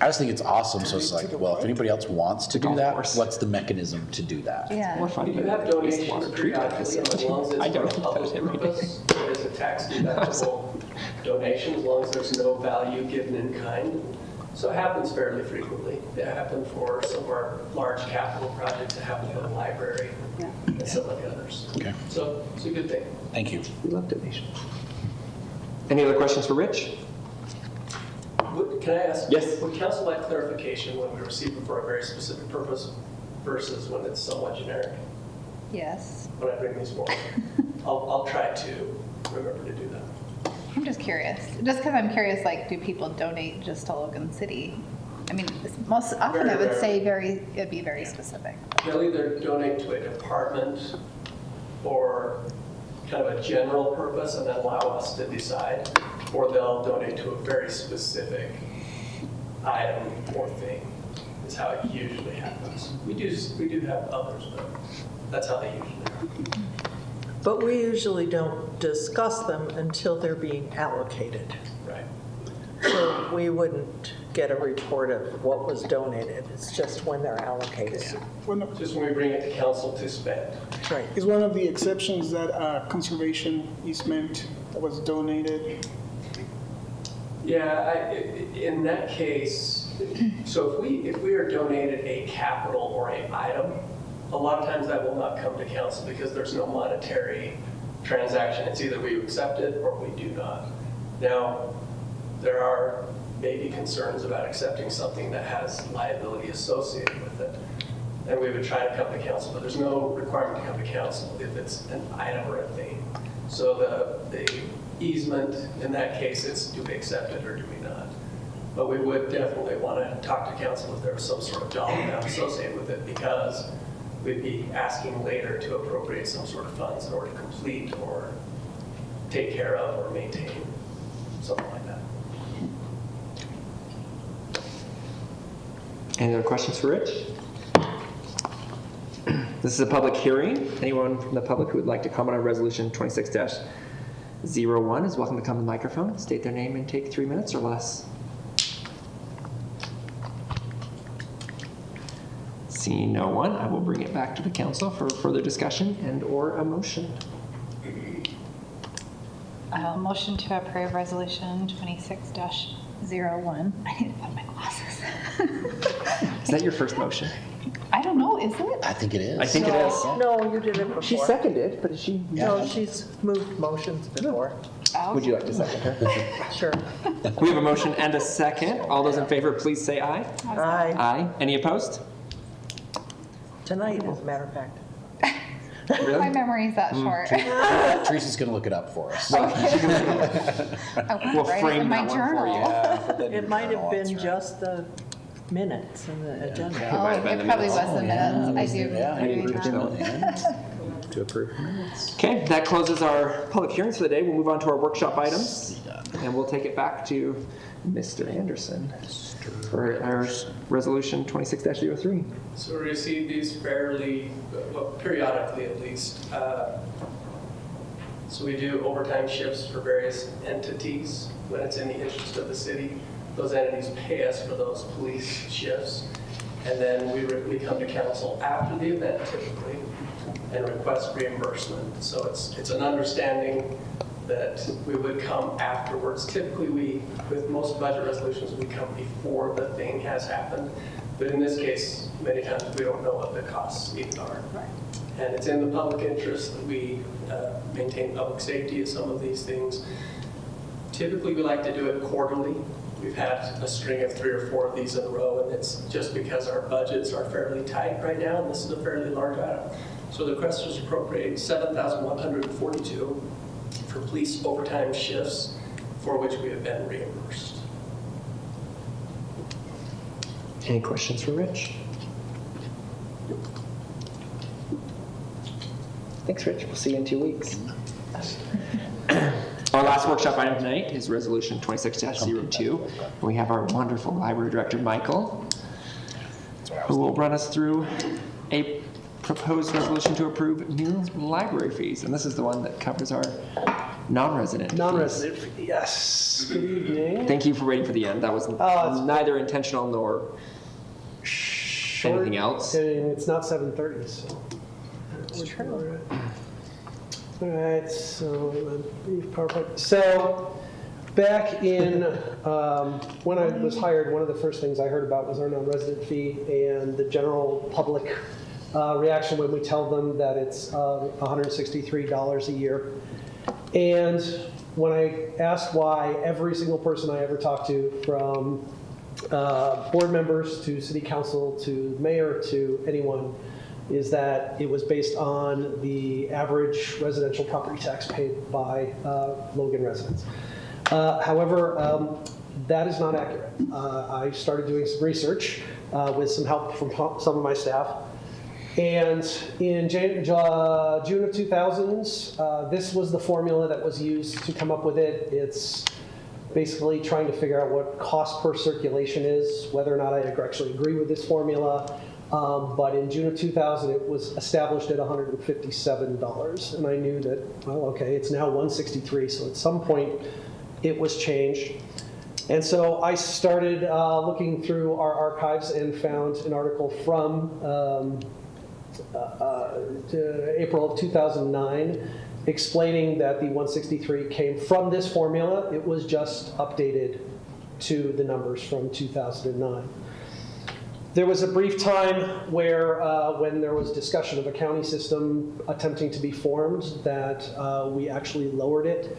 I just think it's awesome. So it's like, well, if anybody else wants to do golf that, course. what's the mechanism to do that? Yeah. More fun We do than have the donations wastewater treatment periodically, and as facility. long as I it's for a donate that public every day. purpose, it is a tax deductible donation, as long as there's no value given in kind. So it happens fairly frequently. It happened for some of our large capital projects. It happened for the library and some of the others. Okay. So it's a good thing. Thank you. We love donations. Any other questions for Rich? Can I ask? Yes. Would council like clarification when we receive it for a very specific purpose versus when it's somewhat generic? Yes. When I bring these forward, I'll try to remember to do that. I'm just curious, just because I'm curious, like, do people donate just to Logan City? I mean, most often I would say it'd be very specific. They'll either donate to a department or kind of a general purpose and then allow us to decide, or they'll donate to a very specific item or thing, is how it usually happens. We do have others, but that's how they usually are. But we usually don't discuss them until they're being allocated. Right. So we wouldn't get a report of what was donated. It's just when they're allocated. Just when we bring it to council to spend. That's right. Is one of the exceptions that conservation easement was donated? Yeah, in that case, so if we are donated a capital or a item, a lot of times that will not come to council because there's no monetary transaction. It's either we accept it or we do not. Now, there are maybe concerns about accepting something that has liability associated with it. And we would try to come to council, but there's no requirement to come to council if it's an item or a thing. So the easement, in that case, it's do we accept it or do we not? But we would definitely want to talk to council if there was some sort of dollar amount associated with it, because we'd be asking later to appropriate some sort of funds in order to complete or take care of or maintain, something like that. Any other questions for Rich? This is a public hearing. Anyone from the public who would like to comment on Resolution 26-01 is welcome to come to the microphone, state their name, and take 3 minutes or less. Seeing no one, I will bring it back to the council for further discussion and or a motion. Motion to approve Resolution 26-01. I need to put my glasses. Is that your first motion? I don't know, is it? I think it is. I think it is. No, you did it before. She seconded, but is she? No, she's moved motions before. Would you like to second her? Sure. We have a motion and a second. All those in favor, please say aye. Aye. Aye. Any opposed? Tonight, as a matter of fact. My memory's that short. Teresa's going to look it up for us. I won't write it in my journal. It might have been just the minutes in the agenda. Oh, it probably was the minutes. I do. Yeah, I didn't remember. to approve. Okay, that closes our public hearings for the day. We'll move on to our workshop items, and we'll take it back to Mr. Anderson for our resolution 26-03. So we receive these fairly, well, periodically at least. So we do overtime shifts for various entities when it's in the interest of the city. Those entities pay us for those police shifts. And then we come to council after the event typically and request reimbursement. So it's an understanding that we would come afterwards. Typically with most budget resolutions, we come before the thing has happened. But in this case, many times we don't know what the costs even are. Right. And it's in the public interest that we maintain public safety of some of these things. Typically, we like to do it quarterly. We've had a string of 3 or 4 of these in a row, and it's just because our budgets are fairly tight right now, and this is a fairly large item. So the request was appropriate $7,142 for police overtime shifts for which we have been reimbursed. Any questions for Rich? Thanks, Rich. We'll see you in 2 weeks. Our last workshop item tonight is Resolution 26-02. We have our wonderful Library Director, Michael, who will run us through a proposed resolution to approve new library fees. And this is the one that covers our non-resident fees. Non-resident fee, yes. Good evening. Thank you for waiting for the end. That was neither intentional nor anything else. And it's not 7:30, so. It's true. All right, so brief PowerPoint. So Back in, when I was hired, one of the first things I heard about was our non-resident fee and the general public reaction when we tell them that it's $163 a year. And when I asked why, every single person I ever talked to, from board members to city council to mayor to anyone, is that it was based on the average residential property tax paid by Logan residents. However, that is not accurate. I started doing some research with some help from some of my staff. And in June of 2000s, this was the formula that was used to come up with it. It's basically trying to figure out what cost per circulation is, whether or not I actually agree with this formula. But in June of 2000, it was established at $157. And I knew that, well, okay, it's now $163. So at some point, it was changed. And so I started looking through our archives and found an article from April of 2009 explaining that the 163 came from this formula. It was just updated to the numbers from 2009. There was a brief time where, when there was discussion of a county system attempting to be formed, that we actually lowered it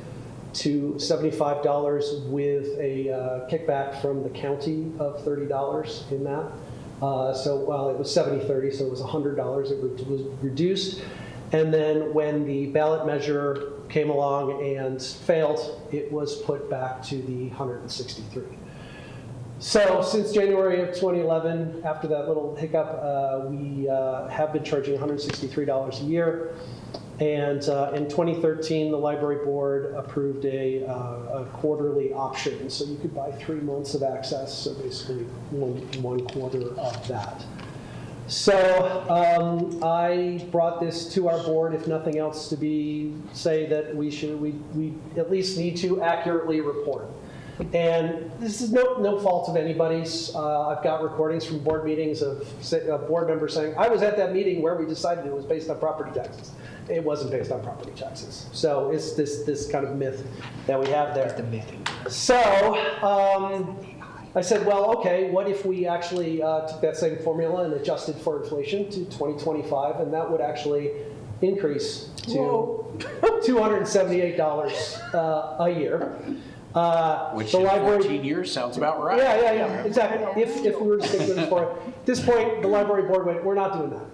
to $75 with a kickback from the county of $30 in that. So while it was 70-30, so it was $100, it was reduced. And then when the ballot measure came along and failed, it was put back to the 163. So since January of 2011, after that little hiccup, we have been charging $163 a year. And in 2013, the library board approved a quarterly option. So you could buy 3 months of access, so basically one quarter of that. So I brought this to our board, if nothing else, to say that we at least need to accurately report. And this is no fault of anybody's. I've got recordings from board meetings of board members saying, I was at that meeting where we decided it was based on property taxes. It wasn't based on property taxes. So it's this kind of myth that we have there. So I said, well, okay, what if we actually took that same formula and adjusted for inflation to 2025, and that would actually increase to $278 a year. Which the in library, 14 years sounds about right. Yeah, exactly. If we were to stick with it for it. At this point, the library board went, we're not doing that.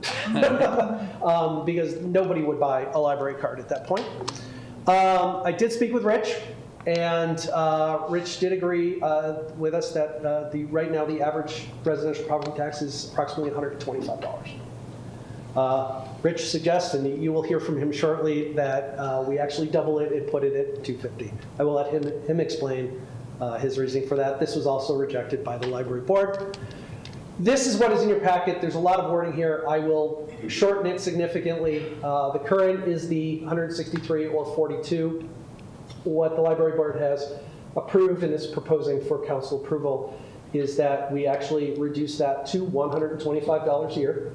Because nobody would buy a library card at that point. I did speak with Rich, and Rich did agree with us that right now the average residential property tax is approximately $125. Rich suggests, and you will hear from him shortly, that we actually double it and put it at $250. I will let him explain his reasoning for that. This was also rejected by the library board. This is what is in your packet. There's a lot of wording here. I will shorten it significantly. The current is the 163 or 42. What the library board has approved and is proposing for council approval is that we actually reduce that to $125 a year.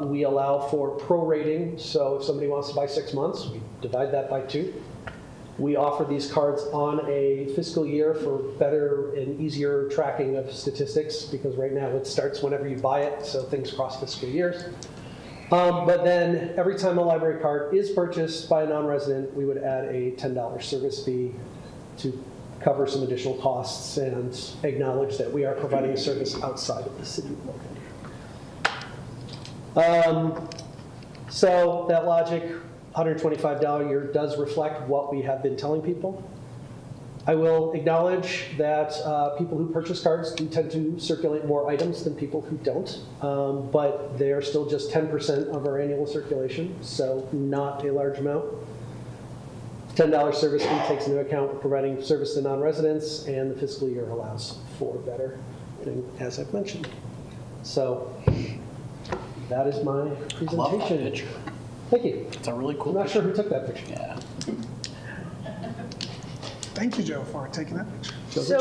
We allow for prorating, so if somebody wants to buy 6 months, we divide that by 2. We offer these cards on a fiscal year for better and easier tracking of statistics, because right now it starts whenever you buy it, so things cross fiscal years. But then every time a library card is purchased by a non-resident, we would add a $10 service fee to cover some additional costs and acknowledge that we are providing a service outside of the city of Logan. So that logic, $125 a year, does reflect what we have been telling people. I will acknowledge that people who purchase cards do tend to circulate more items than people who don't, but they are still just 10% of our annual circulation, so not a large amount. $10 service fee takes into account providing service to non-residents, and the fiscal year allows for better, as I've mentioned. So that is my presentation. I love that picture. Thank you. It's a really cool I'm not picture. sure who took that picture. Yeah. Thank you, Joe, for taking that picture. So-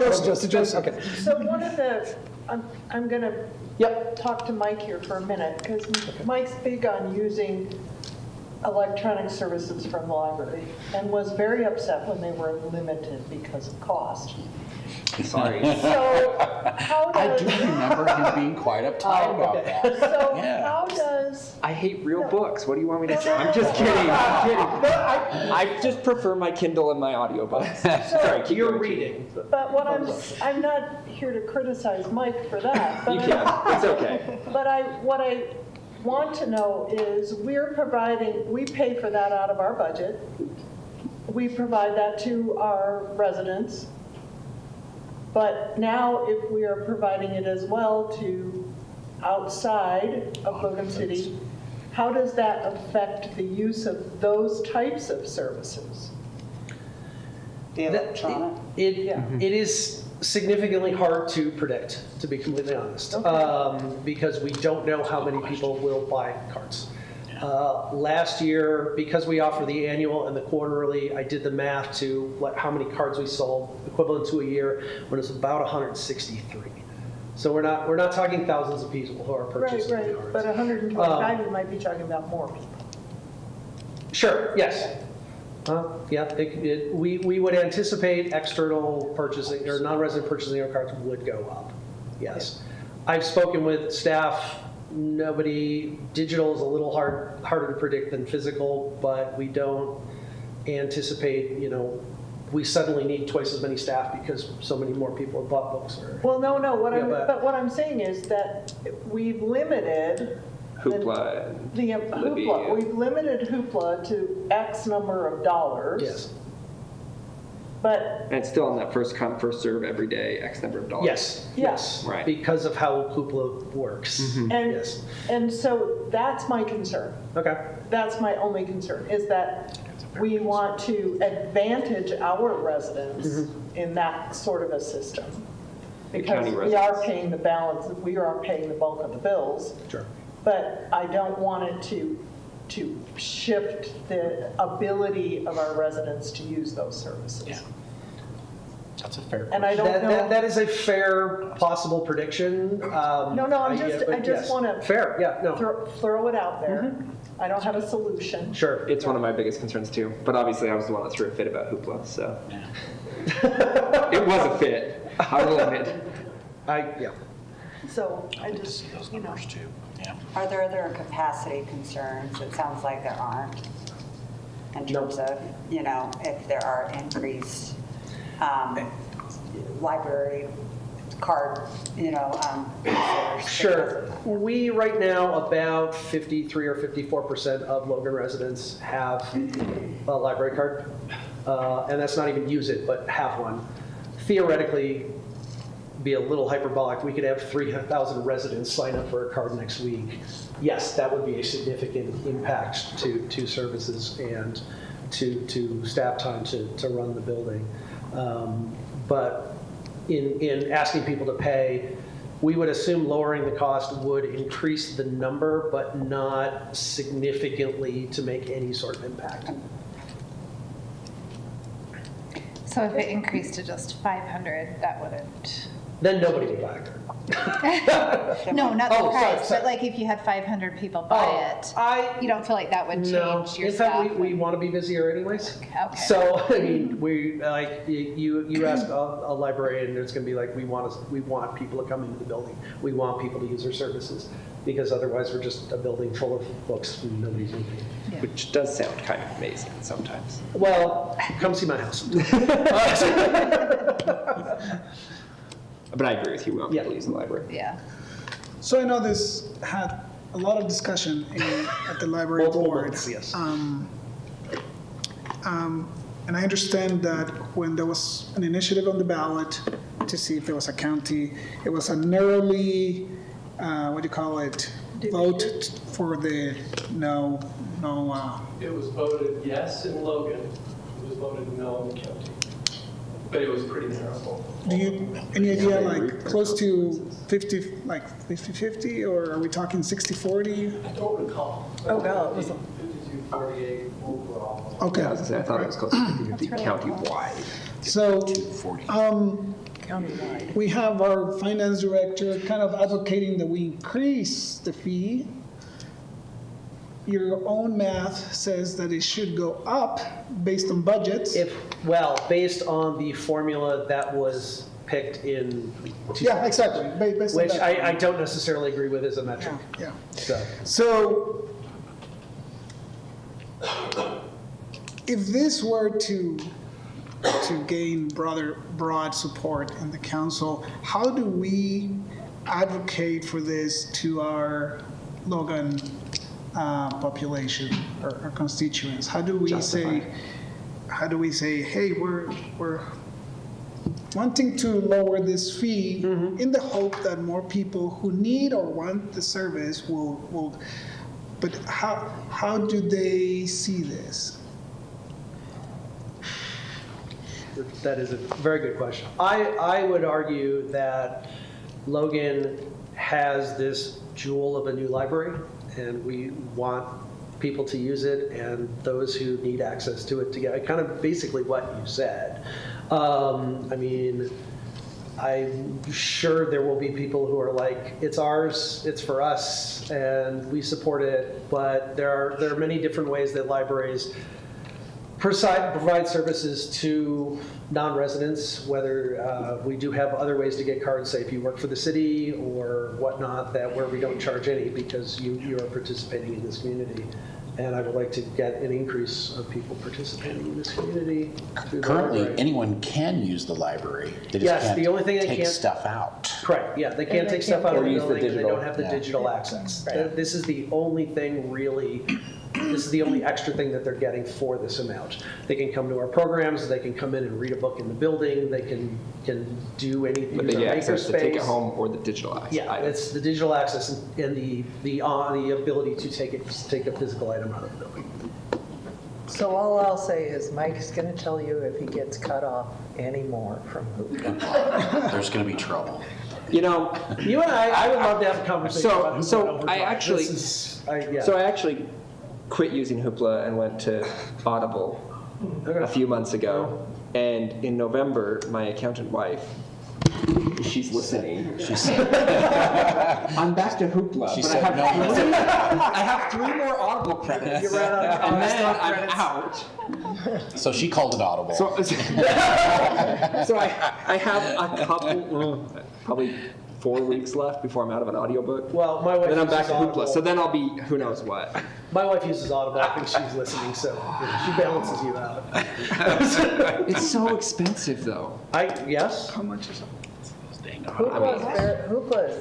Okay. So one of the, I'm going to talk to Mike here for a minute, because Mike's big on using electronic services from the library and was very upset when they were limited because of cost. Sorry. So how I does... do remember him being quite uptight about that. So Yeah. how does... I hate real books. What do you want me to say? I'm just kidding. I'm kidding. I just prefer my Kindle and my audiobooks. Sorry, keep You're going. reading. But what I'm not here to criticize Mike for that. But You can. It's okay. But what I want to know is we pay for that out of our budget. We provide that to our residents. But now if we are providing it as well to outside of Logan City, how does that affect the use of those types of services? The electronic. It is significantly hard to predict, to be completely honest, because we don't know how many people will buy cards. Last year, because we offer the annual and the quarterly, I did the math to how many cards we sold, equivalent to a year, when it's about 163. So we're not talking thousands of people who are purchasing Right, cards. but 125, you might be talking about more people. Sure, yes. Yeah, we would anticipate external purchasing or non-resident purchasing of cards would go up, yes. I've spoken with staff. Digital is a little harder to predict than physical, but we don't anticipate, we suddenly need twice as many staff because so many more people have bought books. Well, no, but what I'm saying is that we've limited Hoopla. the Hoopla. We've limited Hoopla to X number of dollars. Yes. But And it's still on that first come, first serve every day, X number of dollars. Yes. Right. Because of how Hoopla works. And so that's my concern. Okay. That's my only concern, is that we want to advantage our residents in that sort of a system. Because we are paying the balance, we are paying the bulk of the bills. Sure. But I don't want it to shift the ability of our residents to use those services. Yeah. That's a fair question. And I don't know. That is a fair possible prediction. No, I just want to. Fair, yeah, no. Throw it out there. I don't have a solution. Sure. It's one of my biggest concerns too. But obviously I was the one that threw a fit about Hoopla, so. It was a fit. I will admit. So I just, too. Yeah. Are there other capacity concerns? It sounds like there aren't, in terms of, if there are increased library card, users. Sure. We, right now, about 53 or 54% of Logan residents have a library card. And that's not even use it, but have one. Theoretically, be a little hyperbolic, we could have 3,000 residents sign up for a card next week. Yes, that would be a significant impact to services and to staff time to run the building. But in asking people to pay, we would assume lowering the cost would increase the number, but not significantly to make any sort of impact. So if it increased to just 500, that wouldn't. Then nobody would buy a card. No, not the Oh, sorry, price, sorry. but like if you had 500 people buy it, you don't feel like that would change No, your in staff? fact, we want to be busier anyways. Okay. So, I mean, you ask a librarian, it's going to be like, we want people to come into the building. We want people to use our services, because otherwise we're just a building full of books and nobody's reading. Which does sound kind of amazing sometimes. Well, come see my house. But I agree with you, we want people to use the library. Yeah. So I know this had a lot of discussion at the library Multiple board. months, yes. And I understand that when there was an initiative on the ballot to see if there was a county, it was a narrowly, vote for the no. It was voted yes in Logan, it was voted no in the county, but it was pretty narrow. Do you, any idea, like, close to 50, like 50-50, or are we talking 60-40? I don't recall. Oh, God, it was 52-48 overall. Okay. I was gonna say, I thought it was close to 50-50 county-wide. So, countywide. we have our finance director kind of advocating that we increase the fee, your own math says that it should go up based on budgets. Based on the formula that was picked in. Yeah, exactly. Based on Which that. I don't necessarily agree with as a metric. Yeah. So, So if this were to gain broad support in the council, how do we advocate for this to our Logan population or our constituents? How do we say, hey, we're wanting to lower this fee in the hope that more people who need or want the service will, but how do they see this? that is a very good question. I would argue that Logan has this jewel of a new library, and we want people to use it and those who need access to it to get kind of basically what you said. I mean, I'm sure there will be people who are like, it's ours, it's for us, and we support it, but there are many different ways that libraries provide services to non-residents, whether we do have other ways to get cards, say if you work for the city or whatnot, that where we don't charge any because you are participating in this community. And I would like to get an increase of people participating in this community. Currently, anyone can use the library. They just Yes, can't the only thing they take can't- stuff out. Correct, yeah, they can't take stuff out of the use the building and they digital. don't have the Yeah. digital access. This is the only thing really, this is the only extra thing that they're getting for this amount. They can come to our programs, they can come in and read a book in the building, they can do anything. But they get use our access to take it makerspace. home or the digital access. Yeah, it's the digital access and the ability to take a physical item out of the building. So all I'll say is Mike's going to tell you if he gets cut off anymore from Hoopla. There's going to be trouble. You know, You and I would love to have a conversation about Hoopla so over I time. actually, This is- yeah. so I actually quit using Hoopla and went to Audible a few months ago. And in November, my accountant wife, she's listening. She said, I'm back to Hoopla. She but said no more. I have 3 more Audible credits. You ran out of and then stock I'm credits. out. So she called it audible. So I have a couple, probably 4 weeks left before I'm out of an audiobook. Well, my wife Then I'm back uses to Hoopla. Audible. So then I'll be who knows what. My wife uses Audible. I think she's listening, so she balances you out. It's so expensive though. Yes? How much is it?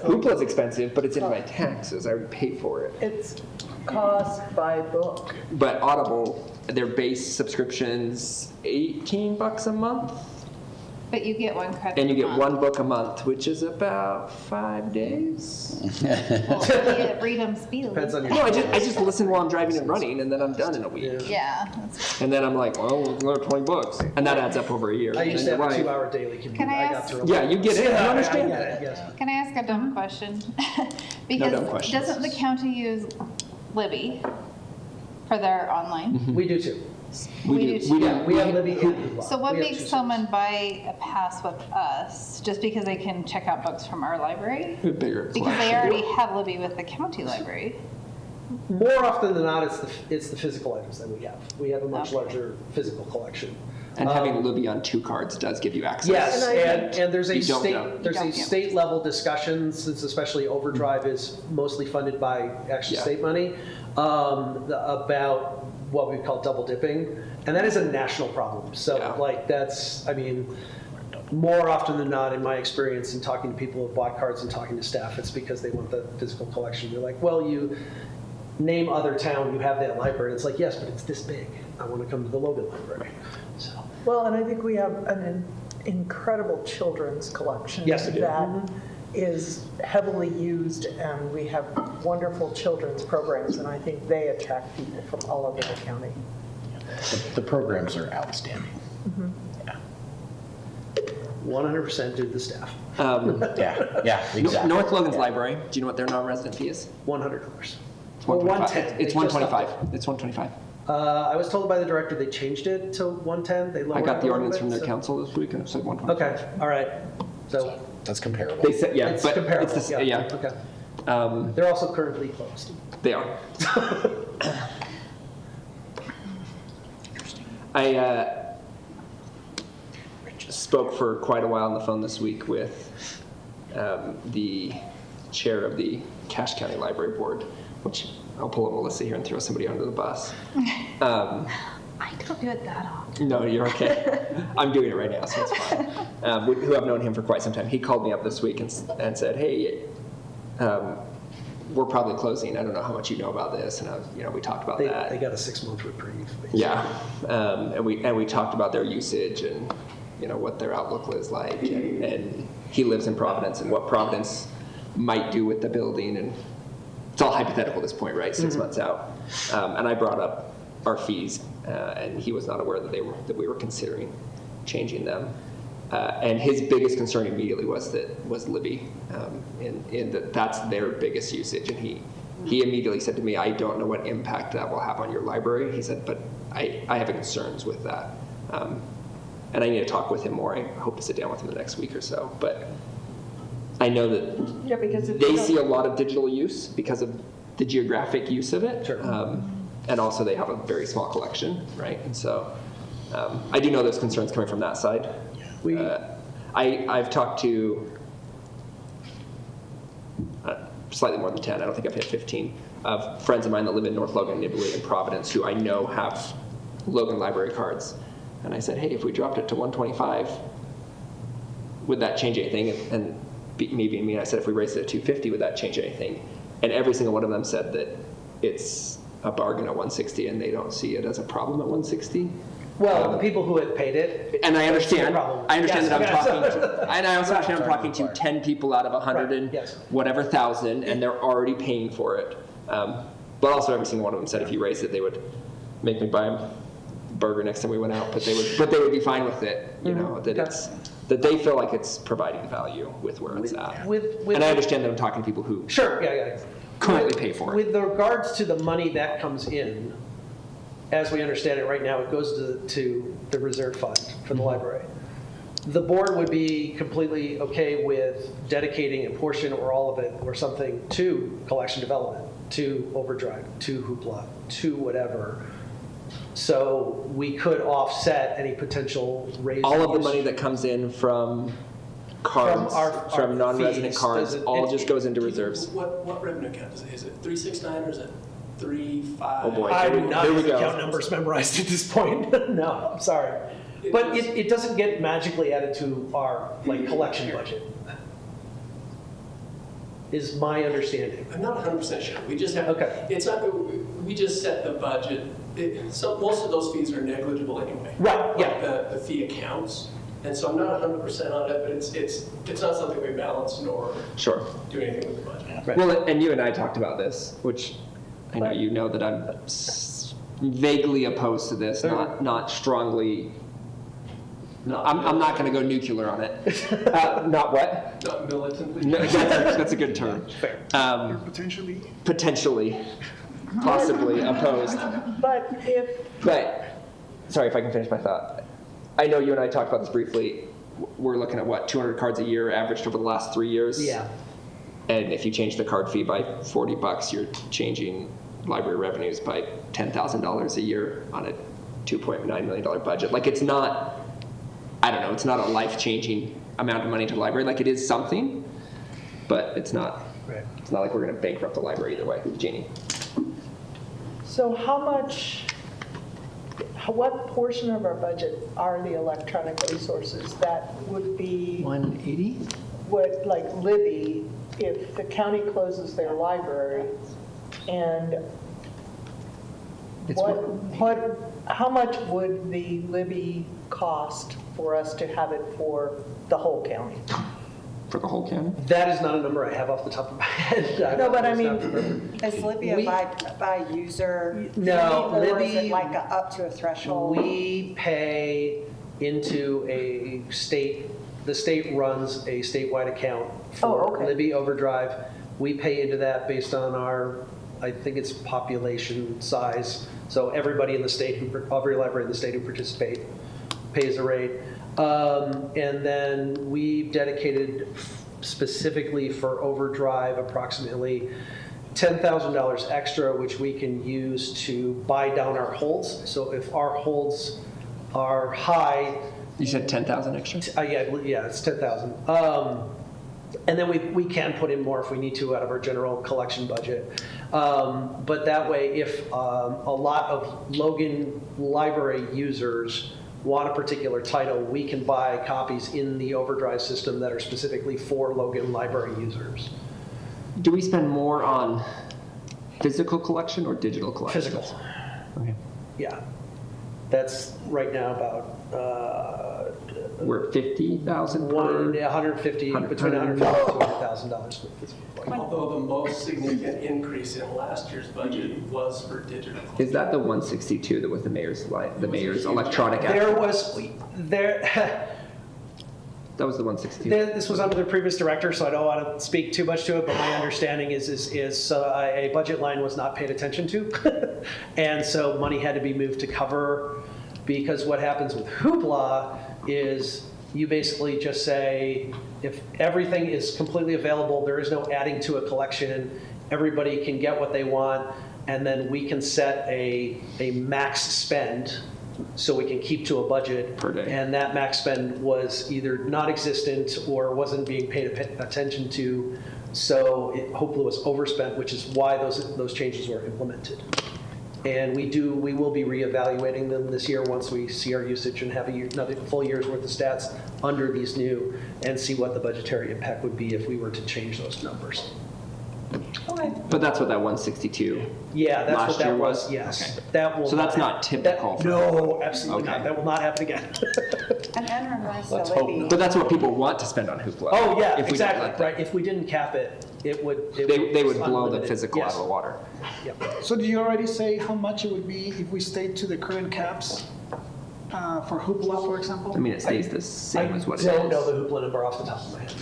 Hoopla's expensive, but it's in my taxes. I would pay for it. It's cost by book. But Audible, their base subscription's $18 a month, But you get 1 credit. and you a get month. 1 book a month, which is about 5 days. Well, you read them speedily. Depends on your. No, I just listen while I'm driving and running, and then I'm done in a week. Yeah. That's, And then I'm like, well, another 20 bucks, and that adds up over a year. I used to And have a you're 2-hour daily commute. Can I got ask- through. Yeah, you get it. You Yeah, understand I get it. it, yes. Can I ask a dumb question? dumb Because questions. doesn't the county use Libby for their online? We do too. We do. too. We Yeah, do. we have Libby and Hoopla. So what We have makes two someone buy a pass with us just because they can check out books from our library? A bigger Because they collection. already have Libby with the county library. More often than not, it's the physical items that we have. We have a much Okay. larger physical collection. And having Libby on 2 cards does give you access. Yes, And and there's a You don't know. state, there's a state level discussion, since especially Overdrive is mostly funded by actual Yeah. state money, about what we call double dipping. And that is a national problem. So Yeah. like that's, I mean, more often than not, in my experience in talking to people who have bought cards and talking to staff, it's because they want the physical collection. You're like, well, you name other town, you have that library. It's like, yes, but it's this big. I want to come to the Logan Library. So. Well, and I think we have an incredible children's collection. Yes, we do. That is heavily used, and we have wonderful children's programs, and I think they attract people from all over the county. The programs are outstanding. 100% due to the staff. Yeah, exactly. North Logan's Library, do you know what their non-resident fee is? $100. It's Or 125. It's They just upped 125. It's 125. I was told by the director they changed it to 110. They I lowered got it the a little ordinance bit, from their so- council this week and it said 125. Okay, all right. So That's comparable. They said, yeah, it's but comparable. it's the, yeah. Okay. Um, They're also currently closed. they are. I spoke for quite a while on the phone this week with the chair of the Cache County Library Board, which I'll pull up Melissa here and throw somebody under the bus. I don't do it that often. No, you're okay. I'm doing it right now, so it's fine. Who I've known him for quite some time. He called me up this week and said, hey, we're probably closing. I don't know how much you know about this. And we talked about that. They got a 6-month reprieve. Basically. Yeah, and we talked about their usage and what their outlook was like. And he lives in Providence and what Providence might do with the building. And it's all hypothetical at this point, right? 6 months out. And I brought up our fees, and he was not aware that we were considering changing them. And his biggest concern immediately was Libby, in that that's their biggest usage. And he immediately said to me, I don't know what impact that will have on your library. He said, but I have concerns with that. And I need to talk with him more. I hope to sit down with him the next week or so. But I know that because they see a lot of digital use because of the geographic use of it. Sure. And also they have a very small collection, right? And so I do know there's concerns coming from that side. I've talked to slightly more than 10, I don't think I've hit 15, of friends of mine that live in North Logan, Nibley, and Providence who I know have Logan library cards. And I said, hey, if we dropped it to 125, would that change anything? And me being me, I said, if we raised it to 250, would that change anything? And every single one of them said that it's a bargain at 160 and they don't see it as a problem at 160. Well, the people who had paid it. And I understand that I'm talking to, and I also understand I'm talking to 10 people out of 100 and whatever thousand, and they're already paying for it. But also every single one of them said if you raised it, they would make me buy a burger next time we went out, but they would be fine with it, that they feel like it's providing value with where it's at. And I understand that I'm talking to people who currently pay for it. With regards to the money that comes in, as we understand it right now, it goes to the reserve fund for the library. The board would be completely okay with dedicating a portion or all of it or something to collection development, to Overdrive, to Hoopla, to whatever. So we could offset any potential raise. All of the money that comes in from cards, from non-resident cards, all just goes into reserves. What revenue account is it? Is it 369 or is it 35? Oh boy, I do not here we have go. account numbers memorized at this point. No, I'm sorry. But it doesn't get magically added to our collection budget, is my understanding. I'm not 100% sure. We just have, it's not, we just set the budget. Most of those fees are negligible anyway. Right, yeah. Like the fee accounts. And so I'm not 100% on it, but it's not something we balance nor do anything with the budget. Right. Well, and you and I talked about this, which I know you know that I'm vaguely opposed to this, not strongly. No, I'm not going to go nuclear on it. Not what? Not militantly. No, that's a good term. Fair. Potentially, possibly opposed. But sorry if I can finish my thought. I know you and I talked about this briefly. We're looking at 200 cards a year averaged over the last 3 years. Yeah. And if you change the card fee by $40, you're changing library revenues by $10,000 a year on a $2.9 million budget. It's not, I don't know, it's not a life-changing amount of money to the library. It is something, but it's not. Right. It's not like we're going to bankrupt the library either way. Jeannie. So what portion of our budget are the electronic resources that would be? 180? Libby, if the county closes their library, and how much would the Libby cost for us to have it for the whole county? For the whole county? That is not a number I have off the top of my head. No, but I mean, is Libby by user? No, or is it up to a threshold? We pay into a state. The state runs a statewide account for Libby Overdrive. We pay into that based on our, I think it's population size. So everybody in the state, every library in the state who participate pays a rate. And then we've dedicated specifically for Overdrive approximately $10,000 extra, which we can use to buy down our holds. So if our holds are high. You said 10,000 extra? Yeah, it's 10,000. And then we can put in more if we need to out of our general collection budget. But that way, if a lot of Logan Library users want a particular title, we can buy copies in the overdrive system that are specifically for Logan Library users. Do we spend more on physical collection or digital collection? Physical. Okay. Yeah. That's right now about we're at 50,000 per 150, between $150,000 and $200,000. Although the most significant increase in last year's budget was for digital. Is that the 162 that was the mayor's electronic app? There was That was the 162. This was under the previous director, so I don't want to speak too much to it, but my understanding is a budget line was not paid attention to. And so money had to be moved to cover, because what happens with Hoopla is you basically just say, if everything is completely available, there is no adding to a collection, everybody can get what they want, and then we can set a max spend so we can keep to a budget per day. And that max spend was either non-existent or wasn't being paid attention to, so it hopefully was overspent, which is why those changes were implemented. And we will be reevaluating them this year once we see our usage and have another full year's worth of stats under these new, and see what the budgetary impact would be if we were to change those numbers. Okay. But that's what that 162 Yeah, that's last what that year was. Yes. Okay. That will So that's not typical for- No, absolutely Okay. not. That will not happen again. And reverse Let's the hope Libby. not. But that's what people want to spend on Hoopla. Oh, yeah, if we don't exactly, let them. right. If we didn't cap it, they would blow the unlimited. physical out of the water. Yep. So do you already say how much it would be if we stayed to the current caps for Hoopla, for example? I mean, it stays the same as what it I don't know is. the Hoopla number off the top of my head.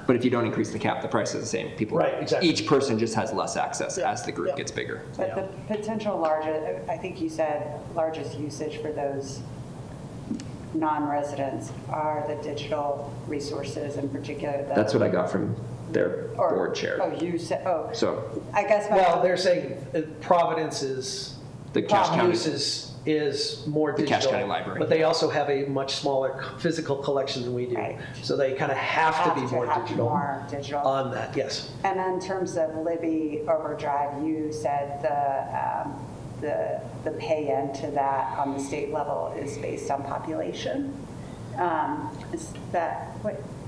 But if you don't increase the cap, the price is the same. People, Right, exactly. Each person just has less access as the group gets bigger. But the potential largest, I think you said largest usage for those non-residents are the digital resources in particular. That's what I got from their board chair. Oh, you said, oh, So I guess. Well, they're saying Providence is, the Cache County, is more the digital. Cache County Library. But they also have a much smaller physical collection than we do. Right. So they kind of have to be more digital on that, yes. And in terms of Libby Overdrive, you said the pay-in to that on the state level is based on population. Is that,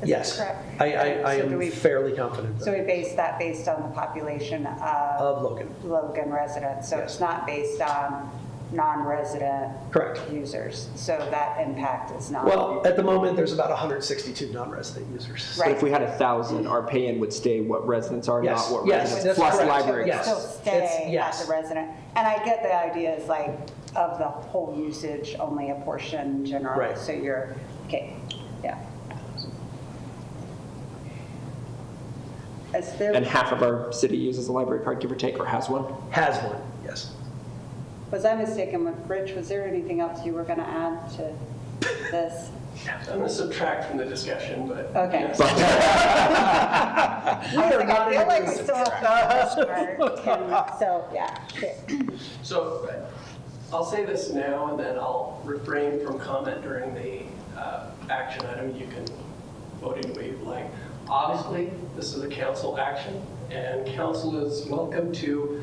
is Yes, that correct? I So do am we- fairly confident So that we base that based on the population of Logan. Logan residents, so Yes. it's not based on non-resident Correct. users, so that impact is not. Well, at the moment, there's about 162 non-resident users. But if we had 1,000, our pay-in would stay what residents are, Yes, not what yes, residents, that's plus correct. library Yes. Still costs. stay yes. as a resident, and I get the idea is like of the whole usage, only a portion general. Right. So you're, okay, yeah. Is there, And half of our city uses a library card, give or take, or has one. Has one, yes. was I mistaken with Rich? Was there anything else you were going to add to this? I'm going to subtract from the discussion, but. Okay. yes. I feel like we still have to part, so, yeah. Okay. So I'll say this now, and then I'll refrain from comment during the action item. You can vote any way you'd like. Obviously, this is a council action, and council is welcome to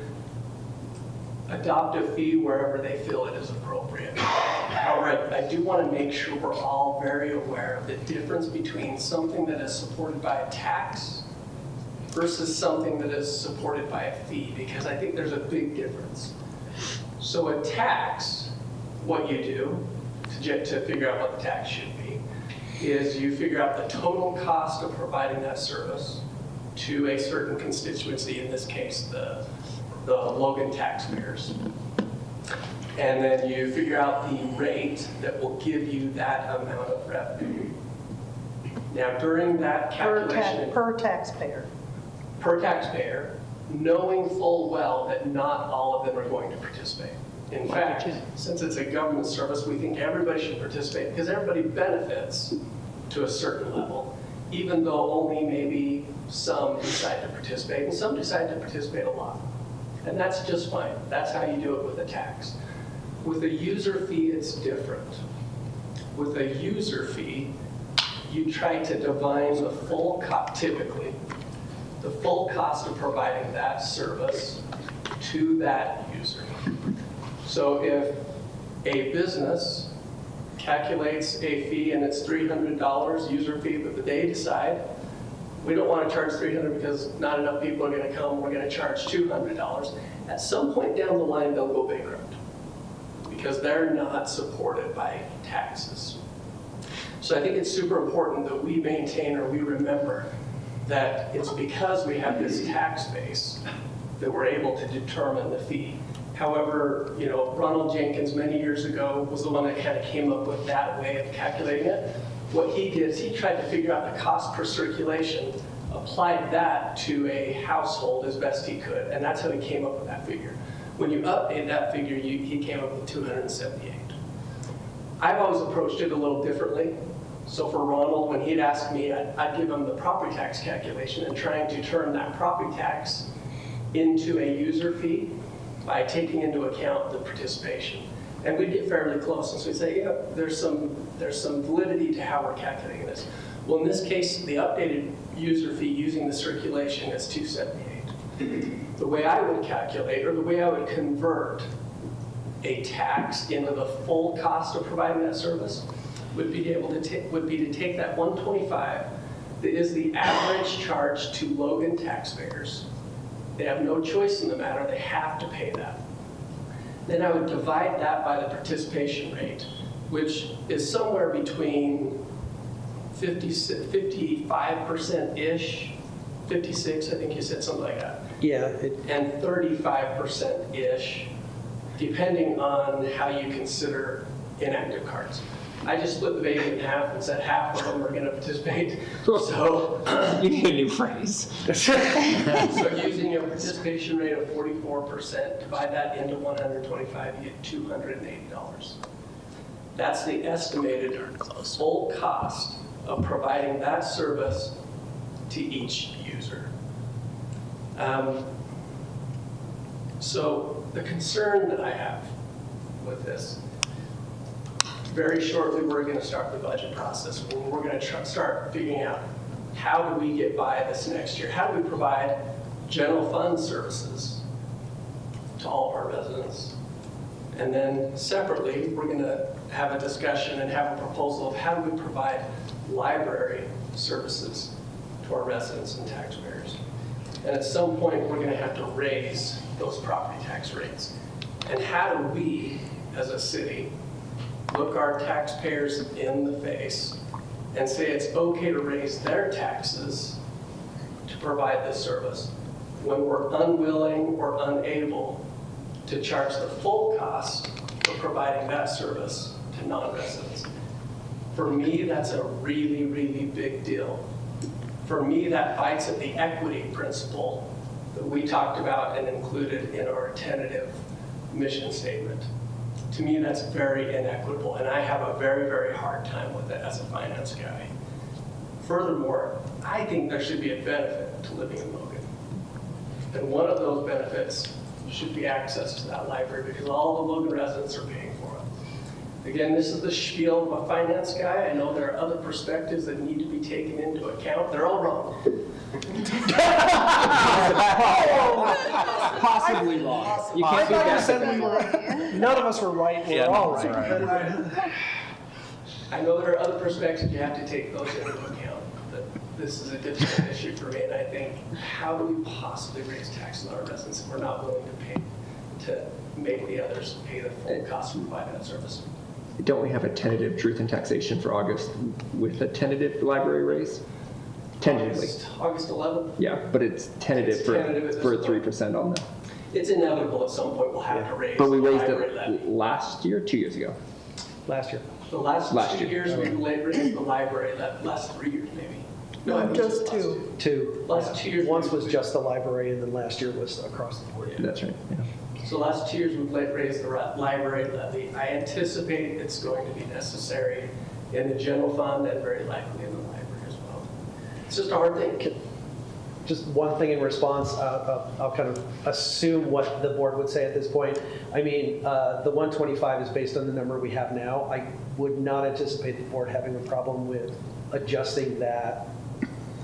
adopt a fee wherever they feel it is appropriate. However, I do want to make sure we're all very aware of the difference between something that is supported by a tax versus something that is supported by a fee, because I think there's a big difference. So a tax, what you do to figure out what the tax should be, is you figure out the total cost of providing that service to a certain constituency, in this case, the Logan taxpayers. And then you figure out the rate that will give you that amount of revenue. Now, during that calculation, Per taxpayer. per taxpayer, knowing full well that not all of them are going to participate. In fact, since it's a government service, we think everybody should participate because everybody benefits to a certain level, even though only maybe some decide to participate, and some decide to participate a lot. And that's just fine. That's how you do it with a tax. With a user fee, it's different. with a user fee, you try to divine the full cost, typically, the full cost of providing that service to that user. So if a business calculates a fee and it's $300 user fee, but they decide, we don't want to charge $300 because not enough people are going to come, we're going to charge $200. At some point down the line, they'll go bankrupt because they're not supported by taxes. So I think it's super important that we maintain or we remember that it's because we have this tax base that we're able to determine the fee. However, you know, Ronald Jenkins many years ago was the one that kind of came up with that way of calculating it. What he did is he tried to figure out the cost per circulation, applied that to a household as best he could, and that's how he came up with that figure. When you update that figure, he came up with 278. I've always approached it a little differently. So for Ronald, when he'd ask me, I'd give him the property tax calculation and trying to turn that property tax into a user fee by taking into account the participation. And we'd get fairly close, and so we'd say, yeah, there's some validity to how we're calculating this. Well, in this case, the updated user fee using the circulation is 278. The way I would calculate, or the way I would convert a tax into the full cost of providing that service would be to take that 125 that is the average charge to Logan taxpayers. They have no choice in the matter, they have to pay that. Then I would divide that by the participation rate, which is somewhere between 55%-ish, 56, I think you said something like that. Yeah. And 35%-ish, depending on how you consider inactive cards. I just split the baby in half and said half of them are going to participate. So you need a new phrase. So using a participation rate of 44%, divide that into 125, you get $280. That's the estimated full cost of providing that service to each user. So the concern that I have with this, very shortly we're going to start the budget process. We're going to start figuring out how do we get by this next year? How do we provide general fund services to all of our residents? And then separately, we're going to have a discussion and have a proposal of how do we provide library services to our residents and taxpayers. And at some point, we're going to have to raise those property tax rates. And how do we, as a city, look our taxpayers in the face and say it's okay to raise their taxes to provide this service when we're unwilling or unable to charge the full cost of providing that service to non-residents. For me, that's a really, really big deal. For me, that bites at the equity principle that we talked about and included in our tentative mission statement. To me, that's very inequitable, and I have a very, very hard time with it as a finance guy. Furthermore, I think there should be a benefit to living in Logan. And one of those benefits should be access to that library because all the Logan residents are paying for it. Again, this is the spiel of a finance guy. I know there are other perspectives that need to be taken into account. They're all wrong. Possibly wrong. You I can't be thought you that said we were, none of us were right, we're all right. I know there are other perspectives, you have to take those into account, but this is a difficult issue for me, and I think, how do we possibly raise taxes on our residents if we're not willing to pay, to make the others pay the full cost of providing that service? Don't we have a tentative truth in taxation for August with a tentative library raise? Tentatively. August 11th? Yeah, but it's tentative for 3% on the. It's inevitable at some point we'll have to raise. But we raised the library levy. it last year, 2 years ago. Last year. The last Last 2 year. years we've raised the library levy, last 3 years maybe. No, I think Just last two. Two. Last 2 years. Once was just the library, and then last year was across the board. That's right. Yeah. So last 2 years we've raised the library levy. I anticipate it's going to be necessary in the general fund and very likely in the library as well. It's just a hard thing. just one thing in response, I'll kind of assume what the board would say at this point. I mean, the 125 is based on the number we have now. I would not anticipate the board having a problem with adjusting that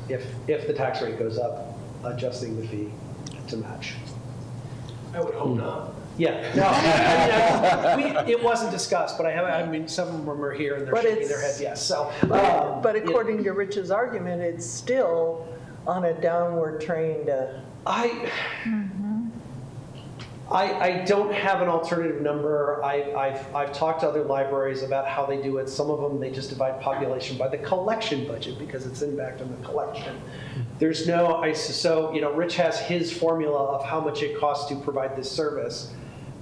if the tax rate goes up, adjusting the fee to match. I would hope not. Yeah, no, I mean, it wasn't discussed, but I mean, some of them are here and they're But shaking their it's- head yes, so. But according to Rich's argument, it's still on a downward train to. I don't have an alternative number. I've talked to other libraries about how they do it. Some of them, they just divide population by the collection budget because it's impact on the collection. There's no, so, you know, Rich has his formula of how much it costs to provide this service.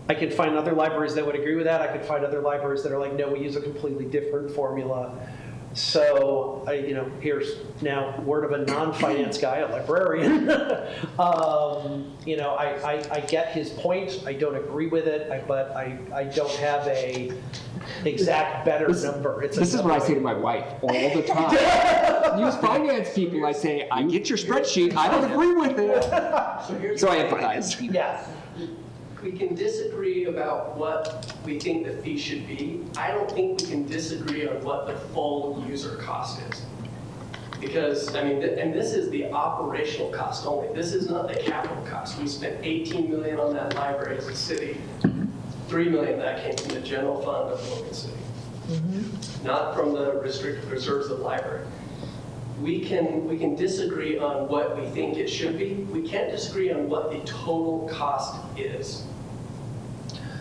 I could find other libraries that would agree with that. I could find other libraries that are like, no, we use a completely different formula. So, you know, here's now word of a non-finance guy, a librarian. You know, I get his point. I don't agree with it, but I don't have a exact better number. This is what I say to my wife all the time. Use finance people. I say, I get your spreadsheet. I don't agree with it. So I empathize. Yeah. We can disagree about what we think the fee should be. I don't think we can disagree on what the full user cost is. Because, I mean, and this is the operational cost only. This is not the capital cost. We spent $18 million on that library as a city. $3 million of that came from the general fund of Logan City, not from the restricted reserves of the library. We can disagree on what we think it should be. We can't disagree on what the total cost is.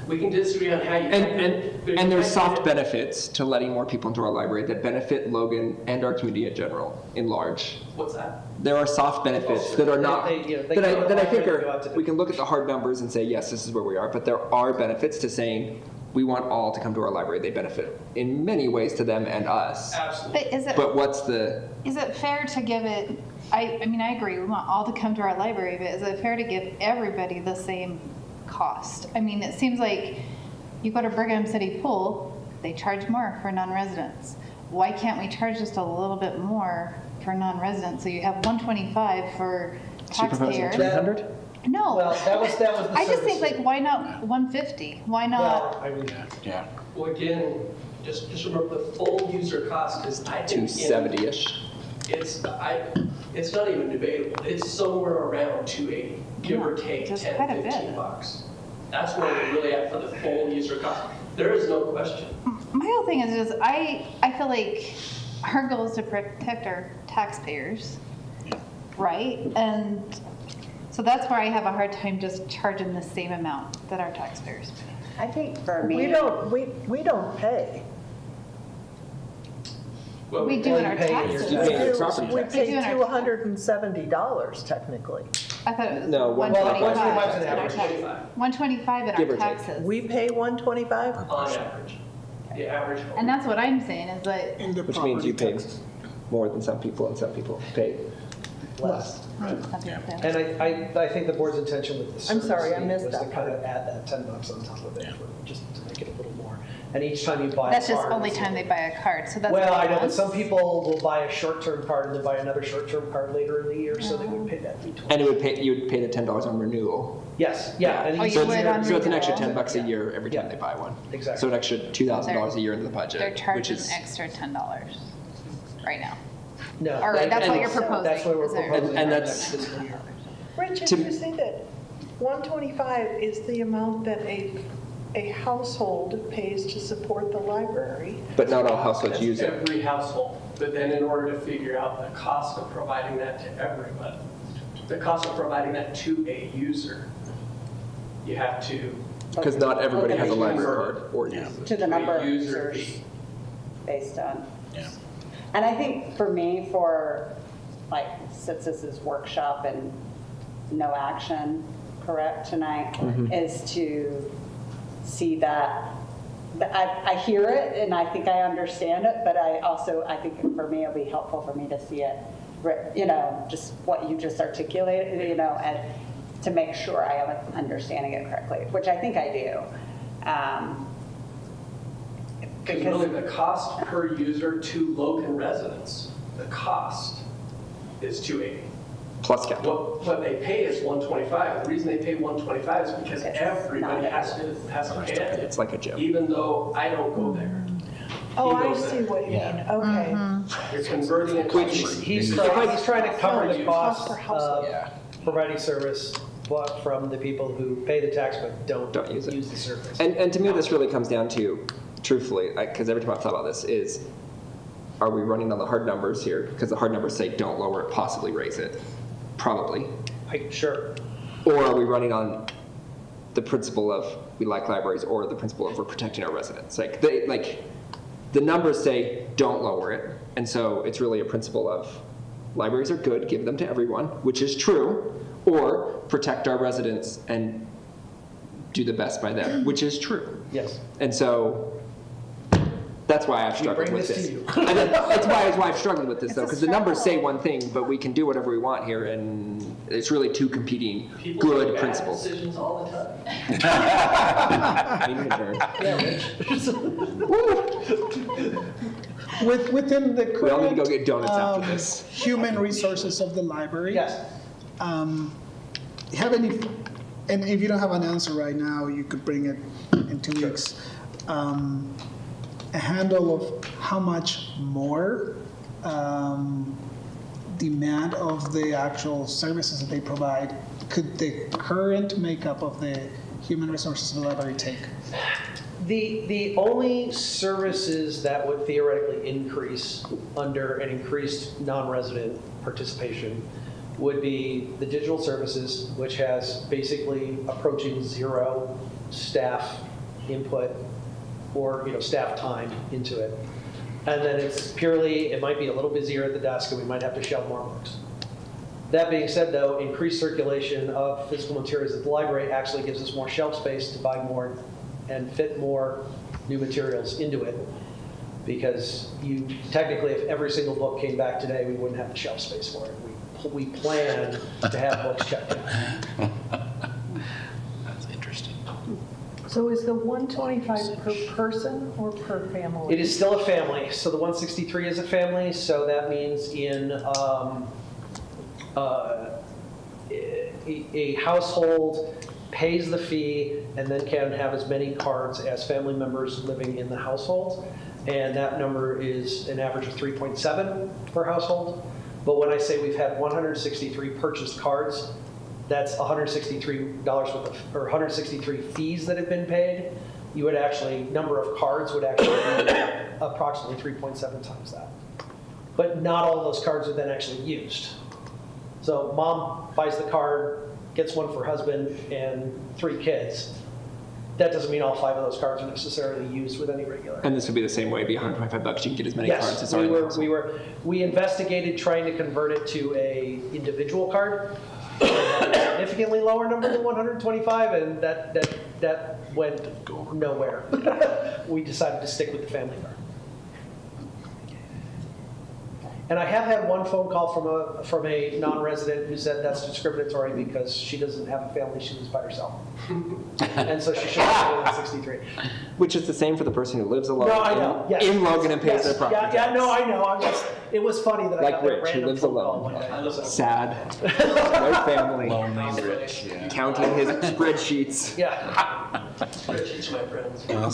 We can disagree on how you. And there's soft benefits to letting more people into our library that benefit Logan and our community in general, in large. What's that? There are soft benefits that are not, They go to that I think library and go out to are, we can look at the hard numbers and say, yes, this is where we are, but there are benefits to saying, we want all to come to our library. They benefit in many ways to them and us. Absolutely. But what's the? Is it fair to give it, I mean, I agree, we want all to come to our library, but is it fair to give everybody the same cost? I mean, it seems like you go to Brigham City Pool, they charge more for non-residents. Why can't we charge just a little bit more for non-residents? So you have 125 for taxpayers. 300? No. Well, that was the I just think service. like, why not 150? Why not? Well, I mean, Yeah. Well, again, just remember the full user cost is, I think, 270-ish. it's not even debatable. It's somewhere around 280, give or take just 10, quite a bit. 15 bucks. That's where we're really at for the full user cost. There is no question. My whole thing is just, I feel like our goal is to protect our taxpayers, right? And so that's where I have a hard time just charging the same amount that our taxpayers pay. I think for me. We don't pay. Well, We do in our pay in taxes. your You pay your We property we tax. We do pay in our $270 technically. I thought it was No, 125 125 is an in our average. taxes. 125 in Give or our take. taxes. We pay 125? on average, the average home. And that's what I'm saying is that, In the Which means you property pay taxes. more than some people and some people pay less. and I think the board's intention with the I'm service sorry, I fee missed was to that kind of part. add that $10 on top of it, just to make it a little more. And each time you buy a that's just card, only it's- time they buy a card, so that's. Well, what I know, but want. some people will buy a short-term card and then buy another short-term card later in the year, so they would pay that fee twice. And you would pay the $10 on renewal. Yes, yeah. and Oh, each you So would year- on it's an extra renewal? $10 a year every time they buy one. Exactly. So an extra $2,000 a year into the budget. They're which charging is- an extra $10 right now. No. Or that- that's what and you're proposing, That's what we're is there? proposing. And for that's- next fiscal year. Rich, To- did you say that 125 is the amount that a household pays to support the library? But not all households That's use it. every household. But then in order to figure out the cost of providing that to everybody, the cost of providing that to a user, you have to. Because not everybody has a Okay. library card or Yeah. uses it. To the number of User users fee. based on. Yeah. And I think for me, like, since this is workshop and no action, correct, tonight, is to see that, I hear it and I think I understand it, but I think for me, it'll be helpful for me to see it, you know, just what you just articulated, you know, and to make sure I am understanding it correctly, which I think I do. Because really the cost per user to Logan residents, the cost is $280. Plus capital. What they pay is 125. The reason they pay 125 is because everybody has to pay it. It's like a gym. Even though I don't go there. Oh, He I goes see there. what you mean, okay. You're converting it. He's trying to cover the cost Yeah. of providing service, but from the people who pay the tax but don't use it. use the service. And to me, this really comes down to, truthfully, because every time I've thought about this, is are we running on the hard numbers here? Because the hard numbers say don't lower it, possibly raise it. Probably. Sure. Or are we running on the principle of we like libraries or the principle of we're protecting our residents? The numbers say don't lower it. And so it's really a principle of libraries are good, give them to everyone, which is true, or protect our residents and do the best by them, which is true. Yes. And so that's why I've struggled bring with this this. to you. And that's why I've struggled with this, though, because the numbers say one thing, but we can do whatever we want here, and it's really two competing People good make bad principles. decisions all the time. Meeting adjourned. Within the We all need to go current get donuts after this. human resources of the library. Yes. Have any, and if you don't have an answer right now, you could bring it in 2 weeks. A handle of how much more demand of the actual services that they provide could the current makeup of the human resources of the library take? The only services that would theoretically increase under an increased non-resident participation would be the digital services, which has basically approaching zero staff input or staff time into it. And then it's purely, it might be a little busier at the desk and we might have to shelve more books. That being said, though, increased circulation of physical materials at the library actually gives us more shelf space to buy more and fit more new materials into it. Because you technically, if every single book came back today, we wouldn't have the shelf space for it. We plan to have books checked in. That's interesting. So is the 125 per person or per family? It is still a family, so the 163 is a family, so that means in a household pays the fee and then can have as many cards as family members living in the household. And that number is an average of 3.7 per household. But when I say we've had 163 purchased cards, that's $163 worth of, or 163 fees that have been paid. You would actually, number of cards would actually be approximately 3.7 times that. But not all of those cards are then actually used. So mom buys the card, gets one for husband and 3 kids. That doesn't mean all 5 of those cards are necessarily used with any regular. And this would be the same way, it'd be $125, you can get as many cards as Yes, we investigated trying to convert it to a individual card. It had a significantly lower number than 125, and that went nowhere. We decided to stick with the family card. And I have had one phone call from a non-resident who said that's discriminatory because she doesn't have a family, she lives by herself. And so she should have 163. Which is the same for the person who lives alone No, I know, yes. in Logan and pays their property Yeah, tax. no, I know. It was funny that I Like got that Rich, who random lives phone call alone. one day. So- Sad, no family, Lonely rich, yeah. counting his spreadsheets. Yeah. Spreadsheets, my friends. Yeah.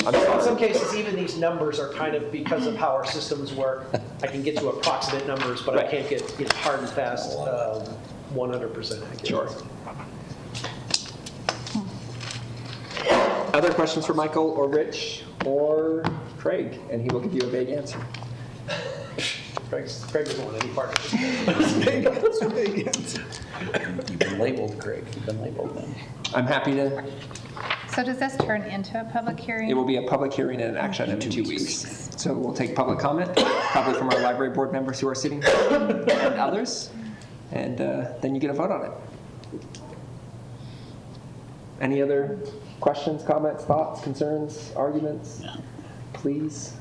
I'm In some sorry. cases, even these numbers are kind of, because of how our systems work, I can get to approximate numbers, but I Right. can't get hard and fast 100% accurate. Sure. Other questions for Michael or Rich or Craig? And he will give you a vague answer. Craig doesn't want any part of it. You've been labeled, Greg. You've been labeled then. I'm happy to, So does this turn into a public hearing? it will be a public hearing and an action item in 2 weeks. So we'll take public comment, probably from our library board members who are sitting here and others. And then you get a vote on it. Any other questions, comments, thoughts, concerns, arguments? Please.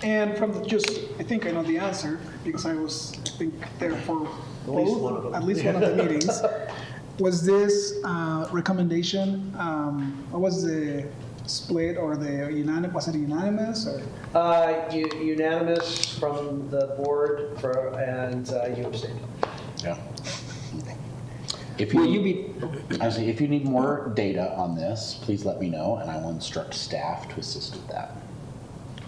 And from I think I know the answer, because I was, I think, there for At least one of them. at least one of the meetings. Was this recommendation, what was the split or the unanimous, was it unanimous or? Unanimous from the board and you abstained. Yeah. If Will you, you be, honestly, if you need more data on this, please let me know, and I will instruct staff to assist with that.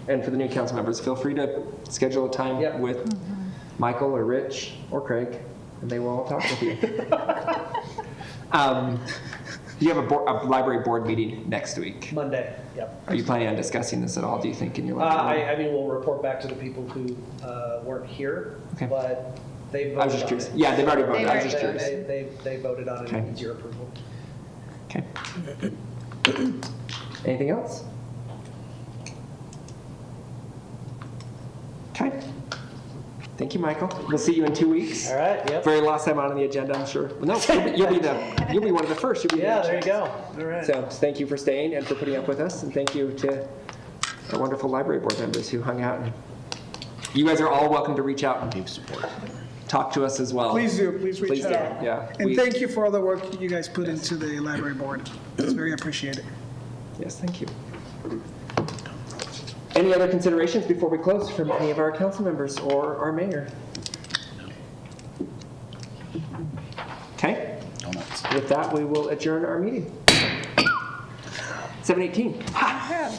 and for the new council members, feel free to schedule a time Yep. with Michael or Rich or Craig, and they will all talk with you. You have a library board meeting next week. Monday, yep. Are you planning on discussing this at all, do you think, in your library? I mean, we'll report back to the people who weren't here, Okay. but they voted on it. I was just curious. Yeah, they've already voted. I was just curious. They voted on it Okay. and needs your approval. Okay. Anything else? Okay. Thank you, Michael. We'll see you in 2 weeks. All right, yep. Very last time out on the agenda, I'm sure. Well, no, you'll be one of the first. You'll be Yeah, the there you go. All right. So thank you for staying and for putting up with us, and thank you to our wonderful library board members who hung out. And you guys are all welcome to reach out and Give support. talk to us as well. Please do, please reach Please do, out. yeah. And thank you for all the work you guys put into the library board. It's very appreciated. Yes, thank you. Any other considerations before we close from any of our council members or our mayor? Okay, Donuts. with that, we will adjourn our meeting. 7:18. Ha!